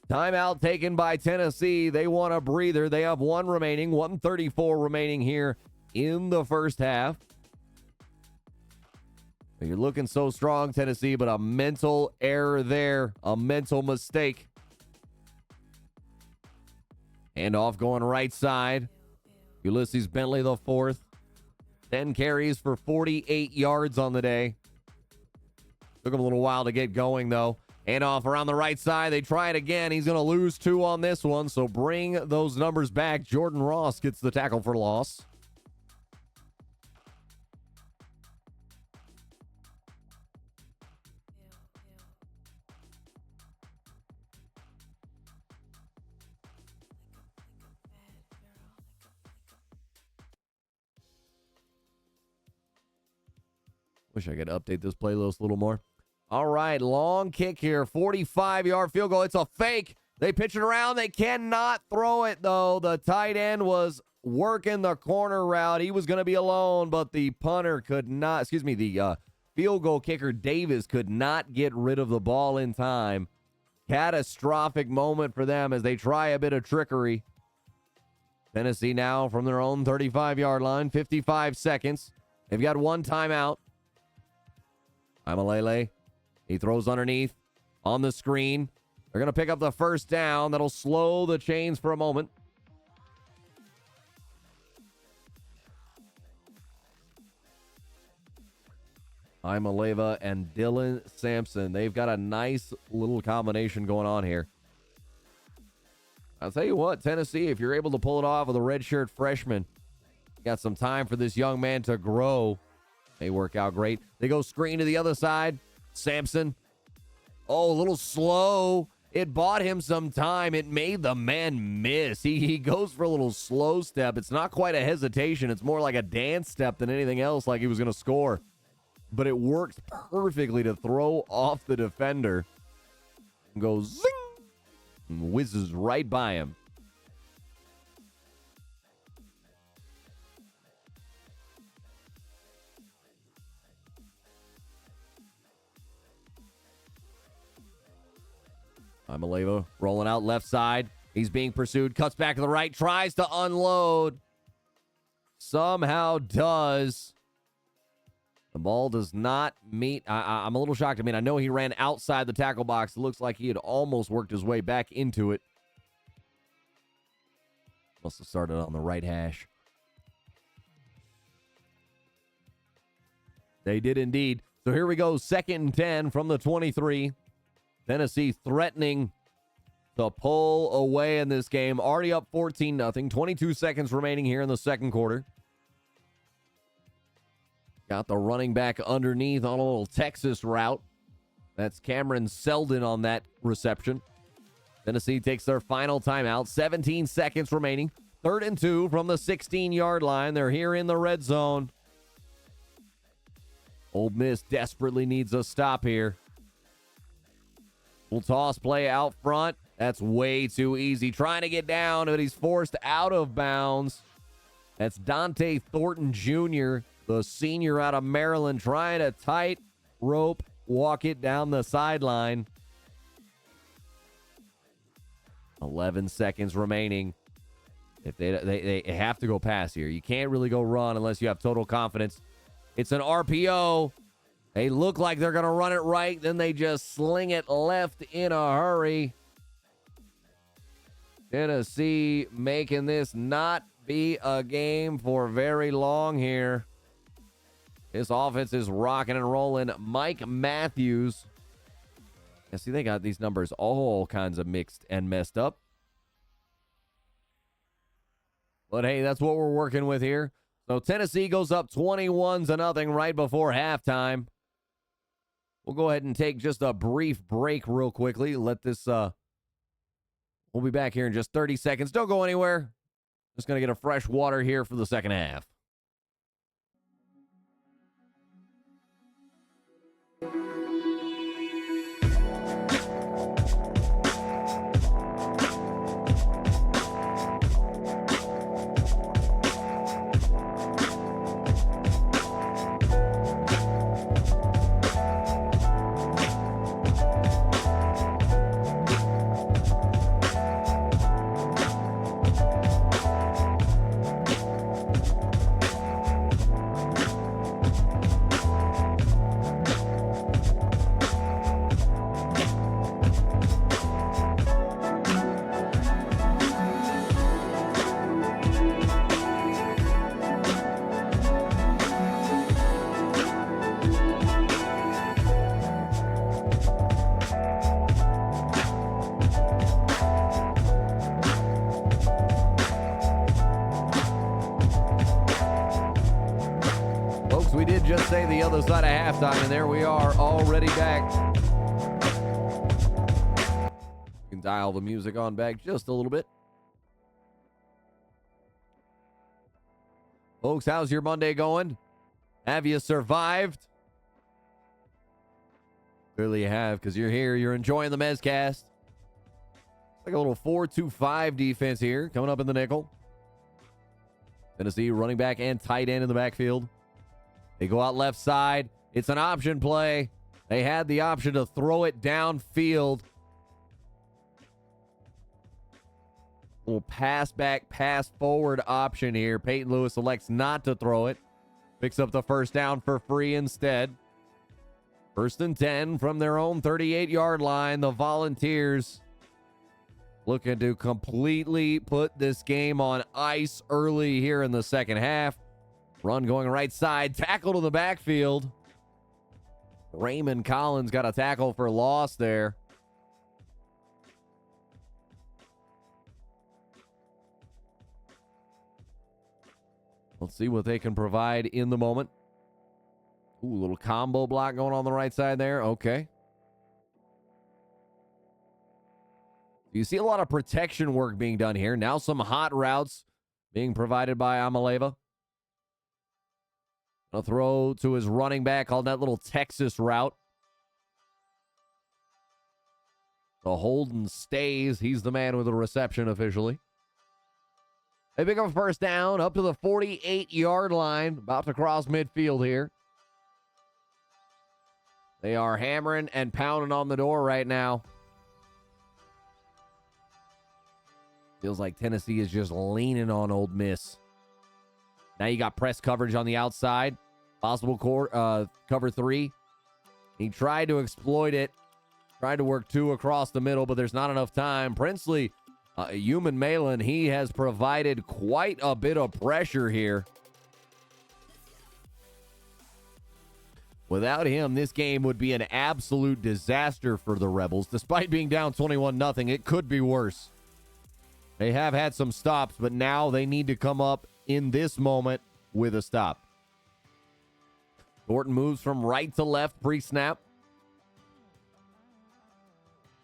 Timeout taken by Tennessee. They want a breather. They have 1 remaining, 1:34 remaining here in the first half. You're looking so strong, Tennessee, but a mental error there, a mental mistake. Handoff going right side. Ulysses Bentley, the 4th. 10 carries for 48 yards on the day. Took him a little while to get going, though. Handoff around the right side. They try it again. He's going to lose 2 on this one, so bring those numbers back. Jordan Ross gets the tackle for loss. Wish I could update this playlist a little more. All right, long kick here, 45-yard field goal. It's a fake. They pitch it around. They cannot throw it, though. The tight end was working the corner route. He was going to be alone, but the punter could not, the field goal kicker, Davis, could not get rid of the ball in time. Catastrophic moment for them as they try a bit of trickery. Tennessee now from their own 35-yard line, 55 seconds. They've got 1 timeout. Imalele. He throws underneath on the screen. They're going to pick up the first down. That'll slow the chains for a moment. Imaleva and Dylan Sampson. They've got a nice little combination going on here. I'll tell you what, Tennessee, if you're able to pull it off with a redshirt freshman, got some time for this young man to grow. May work out great. They go screen to the other side. Sampson. Oh, a little slow. It bought him some time. It made the man miss. He goes for a little slow step. It's not quite a hesitation. It's more like a dance step than anything else, like he was going to score. But it works perfectly to throw off the defender. And goes zing. And whizzes right by him. Imaleva rolling out left side. He's being pursued. Cuts back to the right. Tries to unload. Somehow does. The ball does not meet. I'm a little shocked. I mean, I know he ran outside the tackle box. It looks like he had almost worked his way back into it. Must have started on the right hash. They did indeed. So here we go. 2nd and 10 from the 23. Tennessee threatening to pull away in this game. Already up 14-0. 22 seconds remaining here in the second quarter. Got the running back underneath on a little Texas route. That's Cameron Selden on that reception. Tennessee takes their final timeout. 17 seconds remaining. 3rd and 2 from the 16-yard line. They're here in the red zone. Ole Miss desperately needs a stop here. We'll toss play out front. That's way too easy. Trying to get down, but he's forced out of bounds. That's Dante Thornton Jr., the senior out of Maryland, trying to tight rope walk it down the sideline. 11 seconds remaining. If they have to go pass here. You can't really go run unless you have total confidence. It's an RPO. They look like they're going to run it right. Then they just sling it left in a hurry. Tennessee making this not be a game for very long here. This offense is rocking and rolling. Mike Matthews. Yeah, see, they got these numbers all kinds of mixed and messed up. But hey, that's what we're working with here. So Tennessee goes up 21-0 right before halftime. We'll go ahead and take just a brief break real quickly. Let this, we'll be back here in just 30 seconds. Don't go anywhere. Just going to get a fresh water here for the second half. We did just say the other side of halftime, and there we are, already back. You can dial the music on back just a little bit. Folks, how's your Monday going? Have you survived? Clearly you have, because you're here. You're enjoying the Mezcast. Like a little 4-2-5 defense here, coming up in the nickel. Tennessee running back and tight end in the backfield. They go out left side. It's an option play. They had the option to throw it downfield. Little pass back, pass forward option here. Peyton Lewis elects not to throw it. Picks up the first down for free instead. 1st and 10 from their own 38-yard line. The Volunteers looking to completely put this game on ice early here in the second half. Run going right side. Tackle to the backfield. Raymond Collins got a tackle for loss there. Let's see what they can provide in the moment. Ooh, little combo block going on the right side there. Okay. You see a lot of protection work being done here. Now some hot routes being provided by Amaleva. A throw to his running back on that little Texas route. The Holden stays. He's the man with the reception officially. They pick up a first down up to the 48-yard line. About to cross midfield here. They are hammering and pounding on the door right now. Feels like Tennessee is just leaning on Ole Miss. Now you got press coverage on the outside. Possible cover 3. He tried to exploit it. Tried to work 2 across the middle, but there's not enough time. Princely, Human Malin, he has provided quite a bit of pressure here. Without him, this game would be an absolute disaster for the Rebels. Despite being down 21-0, it could be worse. They have had some stops, but now they need to come up in this moment with a stop. Thornton moves from right to left pre-snap.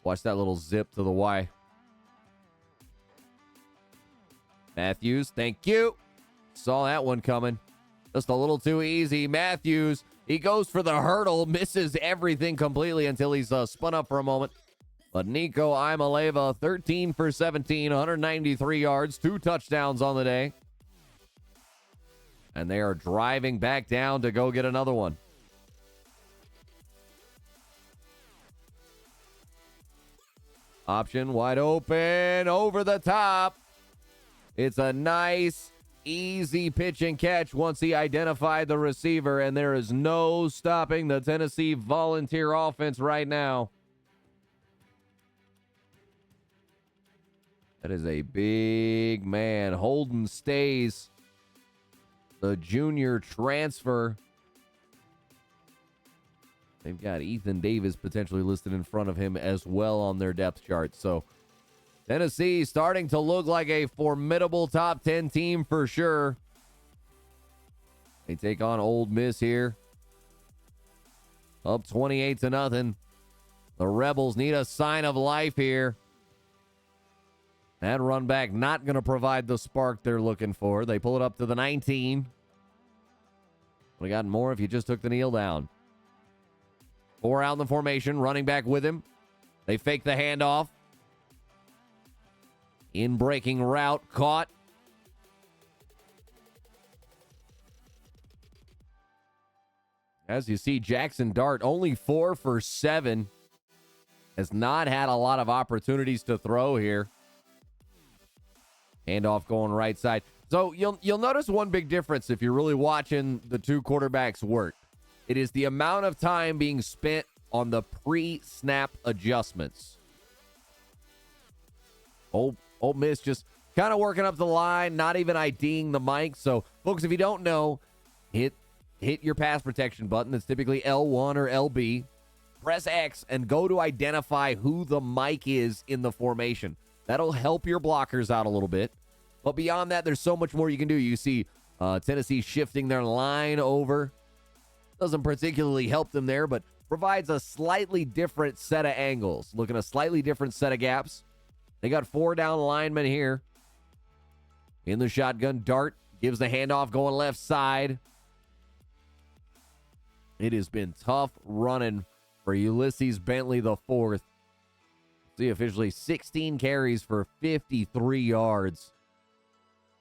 Watch that little zip to the Y. Matthews, thank you. Saw that one coming. Just a little too easy. Matthews, he goes for the hurdle, misses everything completely until he's spun up for a moment. But Nico Imaleva, 13 for 17, 193 yards, 2 touchdowns on the day. And they are driving back down to go get another one. Option wide open, over the top. It's a nice, easy pitch and catch once he identified the receiver, and there is no stopping the Tennessee Volunteer offense right now. That is a big man. Holden stays. The junior transfer. They've got Ethan Davis potentially listed in front of him as well on their depth chart. So Tennessee starting to look like a formidable top 10 team for sure. They take on Ole Miss here. Up 28-0. The Rebels need a sign of life here. That run back not going to provide the spark they're looking for. They pull it up to the 19. We got more if you just took the kneel down. 4 out in the formation, running back with him. They fake the handoff. In breaking route, caught. As you see, Jackson Dart, only 4 for 7. Has not had a lot of opportunities to throw here. Handoff going right side. So you'll notice one big difference if you're really watching the two quarterbacks work. It is the amount of time being spent on the pre-snap adjustments. Ole Miss just kind of working up the line, not even IDing the mic. So, folks, if you don't know, hit your pass protection button. It's typically L1 or LB. Press X and go to identify who the mic is in the formation. That'll help your blockers out a little bit. But beyond that, there's so much more you can do. You see Tennessee shifting their line over. Doesn't particularly help them there, but provides a slightly different set of angles. Looking at a slightly different set of gaps. They got 4 down linemen here. In the shotgun, Dart gives the handoff going left side. It has been tough running for Ulysses Bentley the fourth. See, officially 16 carries for 53 yards.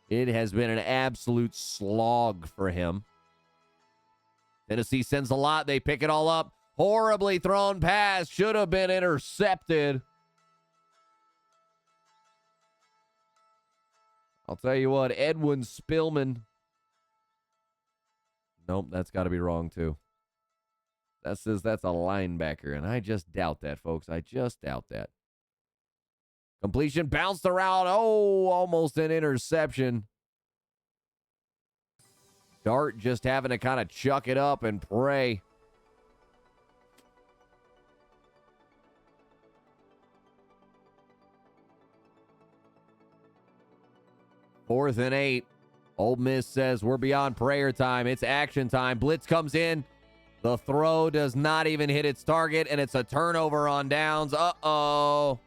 It has been an absolute slog for him. Tennessee sends a lot. They pick it all up. Horribly thrown pass. Should have been intercepted. I'll tell you what, Edwin Spillman. Nope, that's got to be wrong too. That says that's a linebacker, and I just doubt that, folks. I just doubt that. Completion, bounced around. Oh, almost an interception. Dart just having to kind of chuck it up and pray. Fourth and 8. Ole Miss says we're beyond prayer time. It's action time. Blitz comes in. The throw does not even hit its target, and it's a turnover on downs. Uh-oh.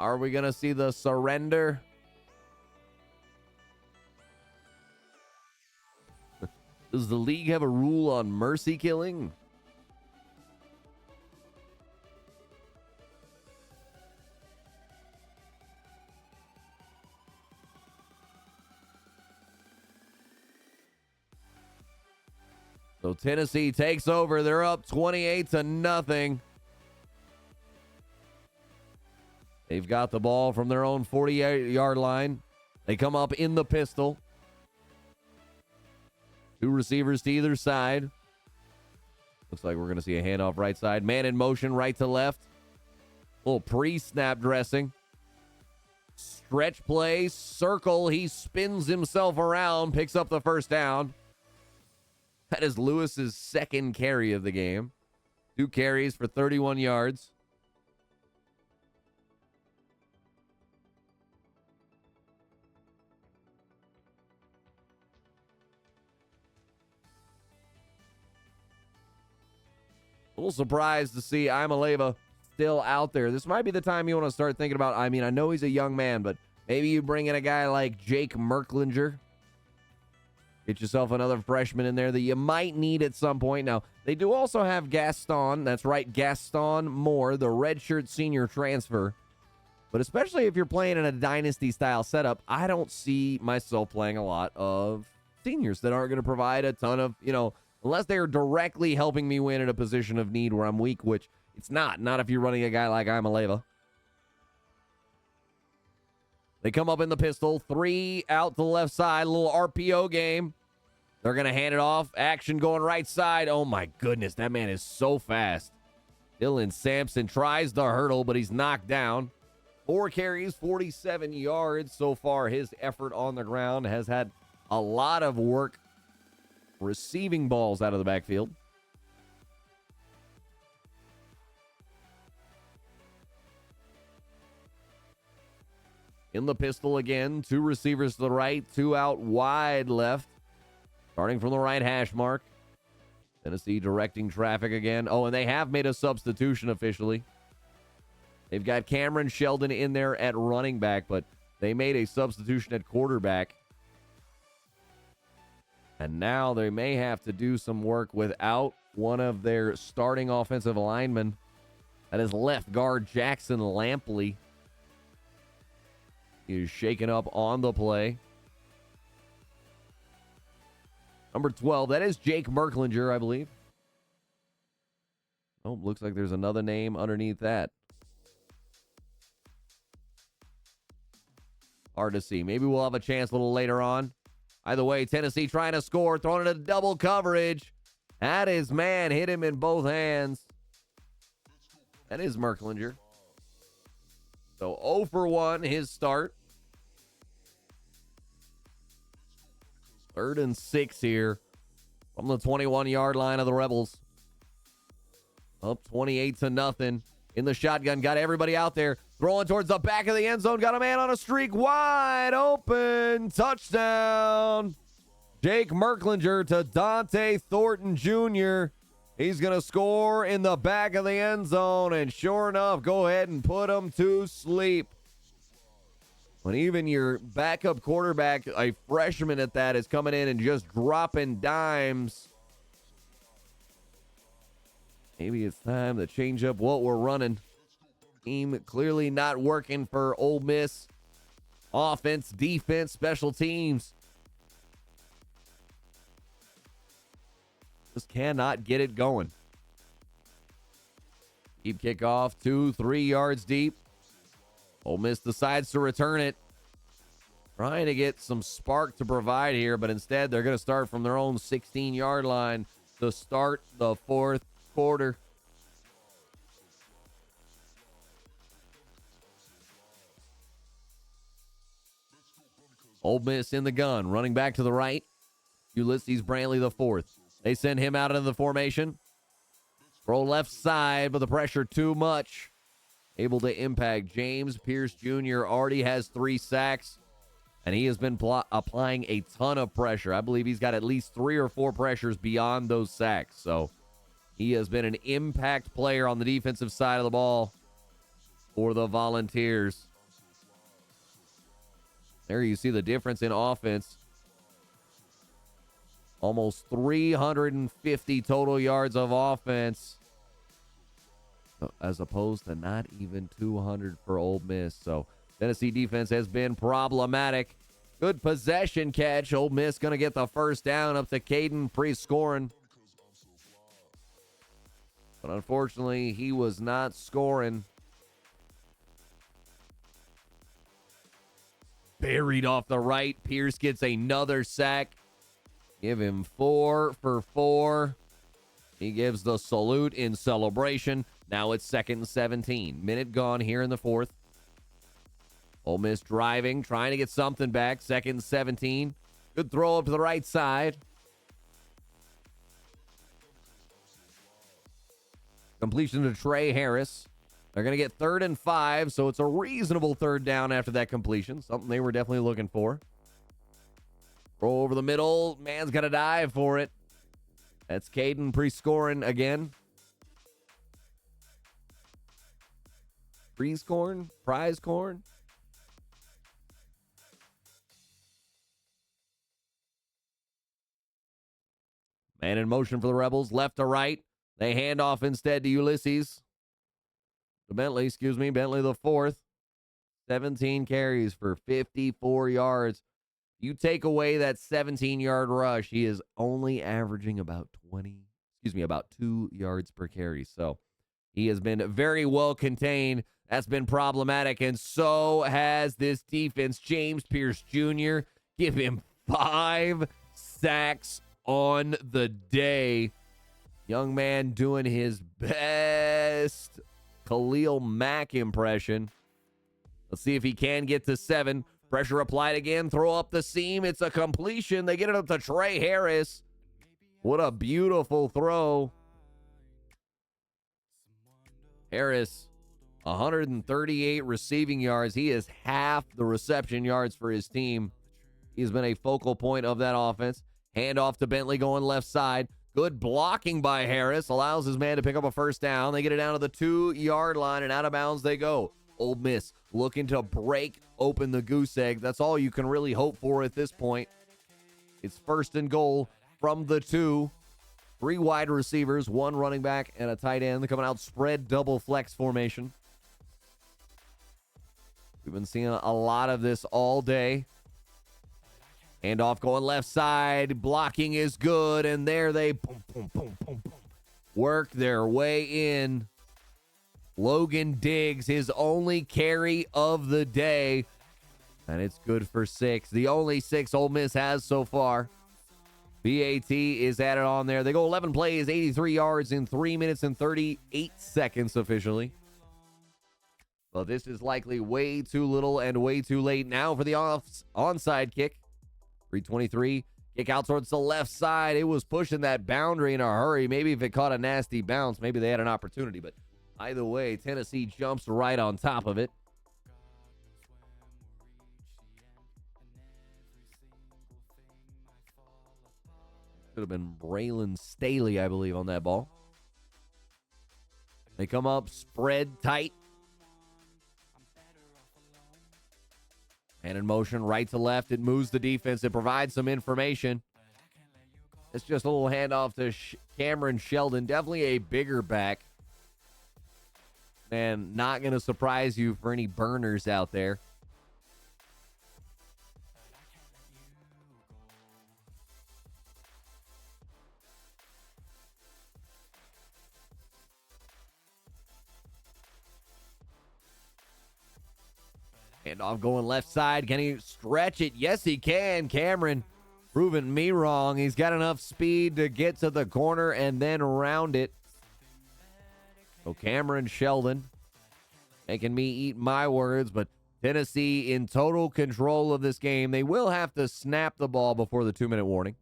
Are we going to see the surrender? Does the league have a rule on mercy killing? So Tennessee takes over. They're up 28-0. They've got the ball from their own 48-yard line. They come up in the pistol. 2 receivers to either side. Looks like we're going to see a handoff right side. Man in motion right to left. Little pre-snap dressing. Stretch play, circle. He spins himself around, picks up the first down. That is Lewis's second carry of the game. 2 carries for 31 yards. A little surprised to see Imaleva still out there. This might be the time you want to start thinking about, I mean, I know he's a young man, but maybe you bring in a guy like Jake Merklinger. Get yourself another freshman in there that you might need at some point. Now, They do also have Gaston. That's right, Gaston Moore, the redshirt senior transfer. But especially if you're playing in a dynasty-style setup, I don't see myself playing a lot of seniors that aren't going to provide a ton of, unless they're directly helping me win in a position of need where I'm weak, which it's not. Not if you're running a guy like Imaleva. They come up in the pistol. 3 out to the left side. A little RPO game. They're going to hand it off. Action going right side. Oh, my goodness. That man is so fast. Dylan Sampson tries the hurdle, but he's knocked down. 4 carries, 47 yards so far. His effort on the ground has had a lot of work receiving balls out of the backfield. In the pistol again. 2 receivers to the right, 2 out wide left. Starting from the right hash mark. Tennessee directing traffic again. Oh, and they have made a substitution officially. They've got Cameron Sheldon in there at running back, but they made a substitution at quarterback. And now they may have to do some work without one of their starting offensive linemen. That is left guard Jackson Lampley. He is shaken up on the play. Number 12, that is Jake Merklinger, I believe. Oh, looks like there's another name underneath that. Hard to see. Maybe we'll have a chance a little later on. Either way, Tennessee trying to score, throwing it into double coverage. That is man, hit him in both hands. That is Merklinger. So 0 for 1, his start. 3rd and 6 here from the 21-yard line of the Rebels. Up 28-0 in the shotgun. Got everybody out there. Throwing towards the back of the end zone. Got a man on a streak. Wide open. Touchdown. Jake Merklinger to Dante Thornton Jr. He's going to score in the back of the end zone. And sure enough, go ahead and put him to sleep. When even your backup quarterback, a freshman at that, is coming in and just dropping dimes. Maybe it's time to change up what we're running. Team clearly not working for Ole Miss. Offense, defense, special teams. Just cannot get it going. Deep kickoff, 2-3 yards deep. Ole Miss decides to return it. Trying to get some spark to provide here, but instead they're going to start from their own 16-yard line to start the 4th quarter. Ole Miss in the gun, running back to the right. Ulysses Brantley the 4th. They send him out into the formation. Throw left side, but the pressure too much. Able to impact. James Pierce Jr. already has 3 sacks, and he has been applying a ton of pressure. I believe he's got at least 3 or 4 pressures beyond those sacks. So he has been an impact player on the defensive side of the ball for the Volunteers. There you see the difference in offense. Almost 350 total yards of offense, as opposed to not even 200 for Ole Miss. So Tennessee defense has been problematic. Good possession catch. Ole Miss going to get the first down up to Caden Priest-Scorin. But unfortunately, he was not scoring. Buried off the right. Pierce gets another sack. Give him 4 for 4. He gives the salute in celebration. Now it's 2nd and 17. Minute gone here in the 4th. Ole Miss driving, trying to get something back. 2nd and 17. Good throw up to the right side. Completion to Trey Harris. They're going to get 3rd and 5, so it's a reasonable 3rd down after that completion. Something they were definitely looking for. Throw over the middle. Man's got to dive for it. That's Caden Priest-Scorin again. Priest-Corn? Prize-Corn? Man in motion for the Rebels, left to right. They hand off instead to Ulysses. To Bentley, Bentley the fourth. 17 carries for 54 yards. You take away that 17-yard rush, he is only averaging about 2 yards per carry. So he has been very well contained. That's been problematic, and so has this defense. James Pierce Jr., give him 5 sacks on the day. Young man doing his best Khalil Mack impression. Let's see if he can get to 7. Pressure applied again. Throw up the seam. It's a completion. They get it up to Trey Harris. What a beautiful throw. Harris, 138 receiving yards. He is half the reception yards for his team. He's been a focal point of that offense. Hand off to Bentley going left side. Good blocking by Harris. Allows his man to pick up a first down. They get it down to the 2-yard line, and out of bounds they go. Ole Miss looking to break open the goose egg. That's all you can really hope for at this point. It's 1st and goal from the 2. 3 wide receivers, 1 running back, and a tight end. They're coming out spread double flex formation. We've been seeing a lot of this all day. Handoff going left side. Blocking is good, and there they work their way in. Logan Diggs, his only carry of the day, and it's good for 6. The only 6 Ole Miss has so far. BAT is added on there. They go 11 plays, 83 yards in 3 minutes and 38 seconds officially. But this is likely way too little and way too late now for the onside kick. 3:23, kick out towards the left side. It was pushing that boundary in a hurry. Maybe if it caught a nasty bounce, maybe they had an opportunity. But either way, Tennessee jumps right on top of it. Could have been Braylon Staley, I believe, on that ball. They come up, spread tight. And in motion, right to left. It moves the defense. It provides some information. It's just a little handoff to Cameron Sheldon. Definitely a bigger back. And not going to surprise you for any burners out there. Handoff going left side. Can he stretch it? Yes, he can. Cameron proving me wrong. He's got enough speed to get to the corner and then round it. So Cameron Sheldon making me eat my words, but Tennessee in total control of this game. They will have to snap the ball before the 2-minute warning.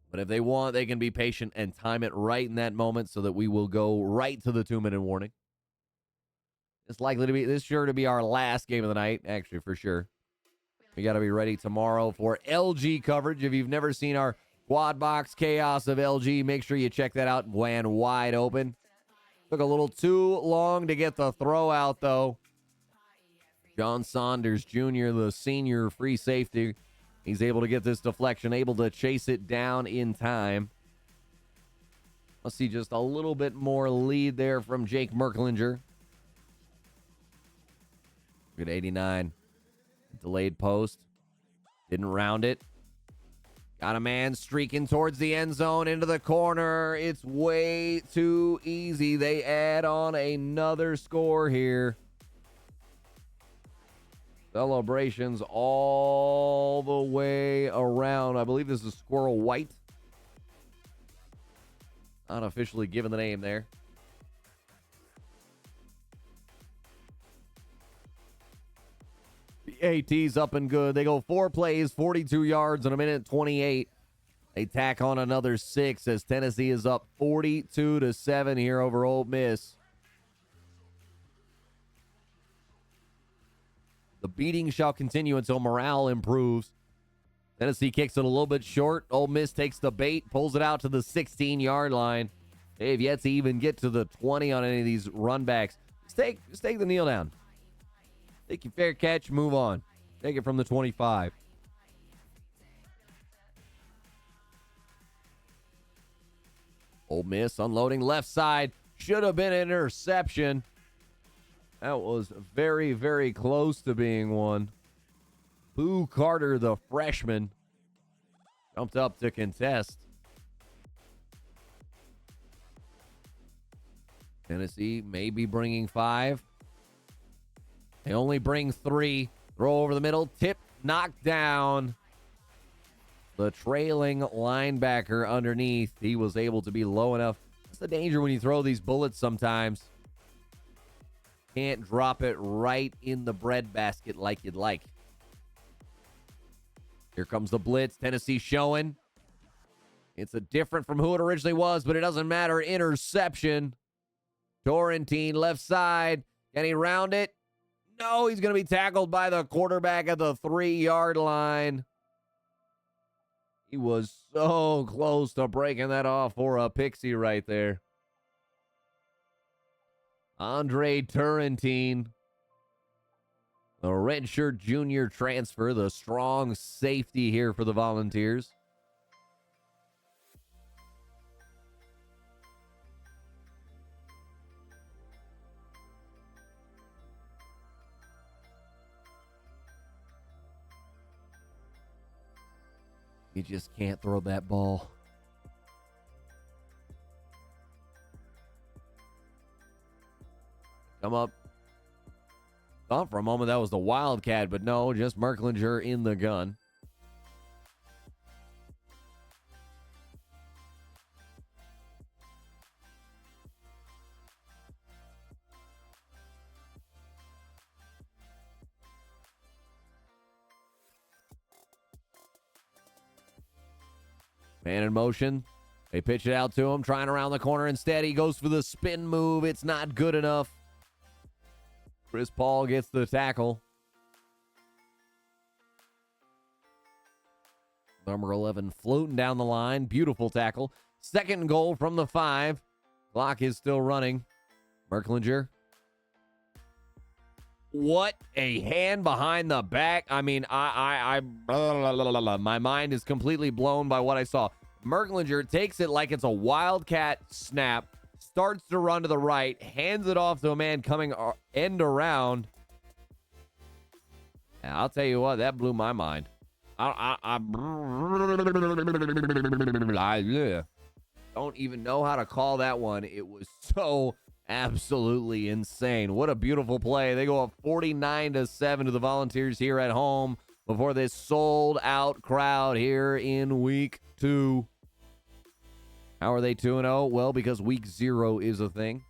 But if they want, they can be patient and time it right in that moment so that we will go right to the 2-minute warning. It's sure to be our last game of the night, actually, for sure. We got to be ready tomorrow for LG coverage. If you've never seen our quad box chaos of LG, make sure you check that out. Land wide open. Took a little too long to get the throw out, though. John Saunders Jr., the senior free safety, he's able to get this deflection, able to chase it down in time. Let's see just a little bit more lead there from Jake Merklinger. Good 89. Delayed post. Didn't round it. Got a man streaking towards the end zone into the corner. It's way too easy. They add on another score here. Celebrations all the way around. I believe this is Squirrel White. Not officially given the name there. AT's up and good. They go 4 plays, 42 yards in a minute 28. They tack on another 6 as Tennessee is up 42-7 here over Ole Miss. The beating shall continue until morale improves. Tennessee kicks it a little bit short. Ole Miss takes the bait, pulls it out to the 16-yard line. They've yet to even get to the 20 on any of these run backs. Just take the kneel down. Take your fair catch, move on. Take it from the 25. Ole Miss unloading left side. Should have been an interception. That was very, very close to being one. Boo Carter, the freshman, jumped up to contest. Tennessee may be bringing 5. They only bring 3. Throw over the middle. Tip, knocked down. The trailing linebacker underneath. He was able to be low enough. That's the danger when you throw these bullets sometimes. Can't drop it right in the breadbasket like you'd like. Here comes the blitz. Tennessee showing. It's a different from who it originally was, but it doesn't matter. Interception. Torrentine left side. Can he round it? No, he's going to be tackled by the quarterback at the 3-yard line. He was so close to breaking that off for a pixie right there. Andre Turrentine, the redshirt junior transfer, the strong safety here for the Volunteers. You just can't throw that ball. Come up. Thought for a moment that was the Wildcat, but no, just Merklinger in the gun. Man in motion. They pitch it out to him, trying around the corner. Instead, he goes for the spin move. It's not good enough. Chris Paul gets the tackle. Number 11 floating down the line. Beautiful tackle. Second goal from the 5. Clock is still running. Merklinger. What a hand behind the back. I mean, my mind is completely blown by what I saw. Merklinger takes it like it's a Wildcat snap, starts to run to the right, hands it off to a man coming end around. And I'll tell you what, that blew my mind. I don't even know how to call that one. It was so absolutely insane. What a beautiful play. They go up 49-7 to the Volunteers here at home before this sold-out crowd here in week 2. How are they 2-0? Well, because week 0 is a thing.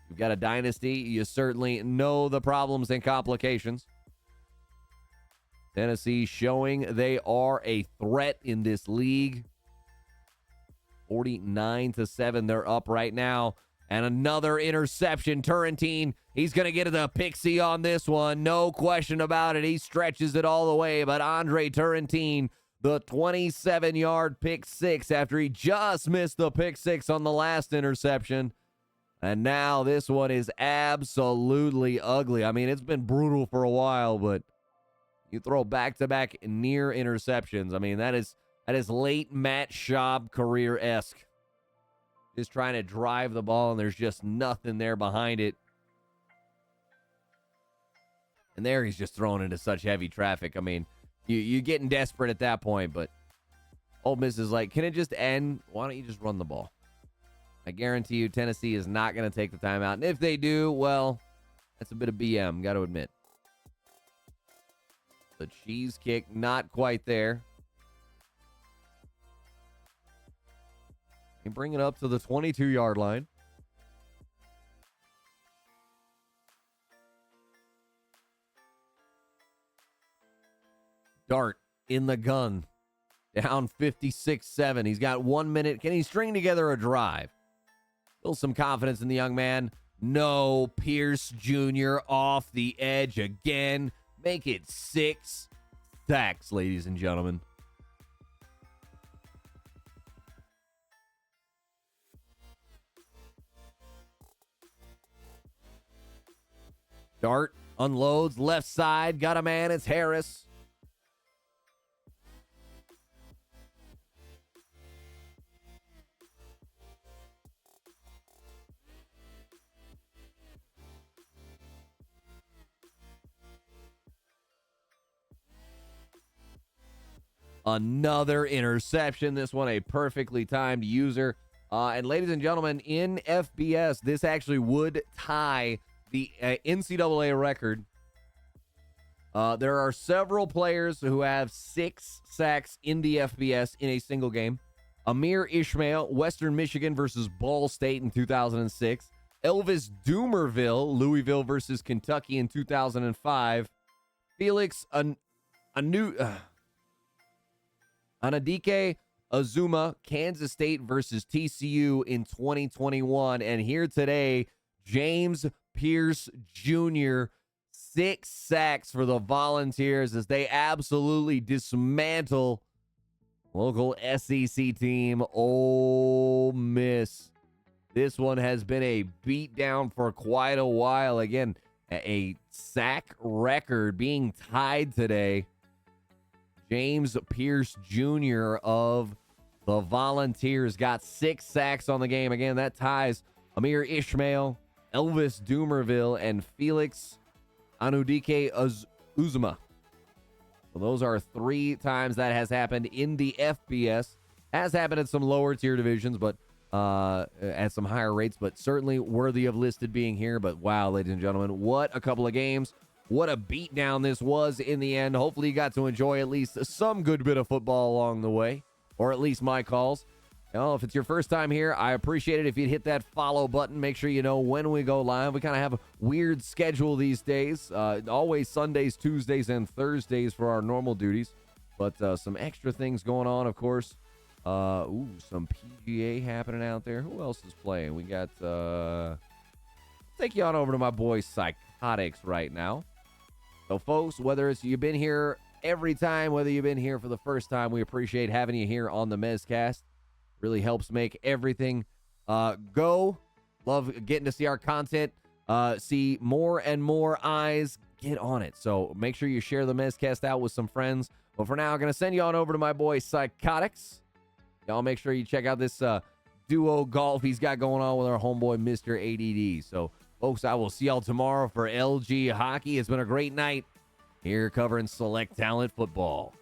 You've got a dynasty. You certainly know the problems and complications. Tennessee showing they are a threat in this league. 49-7, they're up right now. And another interception. Turrentine, he's going to get the pixie on this one. No question about it. He stretches it all the way. But Andre Turrentine, the 27-yard pick 6 after he just missed the pick 6 on the last interception. And now this one is absolutely ugly. I mean, it's been brutal for a while, but you throw back-to-back near interceptions. I mean, that is late Matt Schaub career-esque. Just trying to drive the ball, and there's just nothing there behind it. And there he's just thrown into such heavy traffic. I mean, you're getting desperate at that point, but Ole Miss is like, can it just end? Why don't you just run the ball? I guarantee you Tennessee is not going to take the timeout. And if they do, well, that's a bit of BM, got to admit. The cheese kick, not quite there. They bring it up to the 22-yard line. Dart in the gun. Down 56-7. He's got 1 minute. Can he string together a drive? Still some confidence in the young man. No. Pierce Jr. off the edge again. Make it 6 sacks, ladies and gentlemen. Dart unloads left side. Got a man. It's Harris. another interception. This one a perfectly timed user. And ladies and gentlemen, in FBS, this actually would tie the NCAA record. There are several players who have 6 sacks in the FBS in a single game. Amir Ishmael, Western Michigan versus Ball State in 2006. Elvis Doomerville, Louisville versus Kentucky in 2005. Felix Anadike Azuma, Kansas State versus TCU in 2021. And here today, James Pierce Jr., 6 sacks for the Volunteers as they absolutely dismantle local SEC team, Ole Miss. This one has been a beatdown for quite a while. Again, a sack record being tied today. James Pierce Jr. of the Volunteers got 6 sacks on the game. Again, that ties Amir Ishmael, Elvis Doomerville, and Felix Anudike Uzuma. So those are 3 times that has happened in the FBS. Has happened in some lower tier divisions, but at some higher rates, but certainly worthy of listed being here. But wow, ladies and gentlemen, what a couple of games. What a beatdown this was in the end. Hopefully you got to enjoy at least some good bit of football along the way, or at least my calls. If it's your first time here, I appreciate it if you'd hit that follow button. Make sure you know when we go live. We kind of have a weird schedule these days. Always Sundays, Tuesdays, and Thursdays for our normal duties. But some extra things going on, of course. Some PGA happening out there. Who else is playing? We got, take you on over to my boy Psychotics right now. So, folks, whether it's you've been here every time, whether you've been here for the first time, we appreciate having you here on the Mezcast. Really helps make everything go. Love getting to see our content, see more and more eyes get on it. So make sure you share the Mezcast out with some friends. But for now, I'm going to send you on over to my boy Psychotics. Y'all make sure you check out this duo golf he's got going on with our homeboy Mr. ADD. So, folks, I will see y'all tomorrow for LG Hockey. It's been a great night here covering Select Talent Football.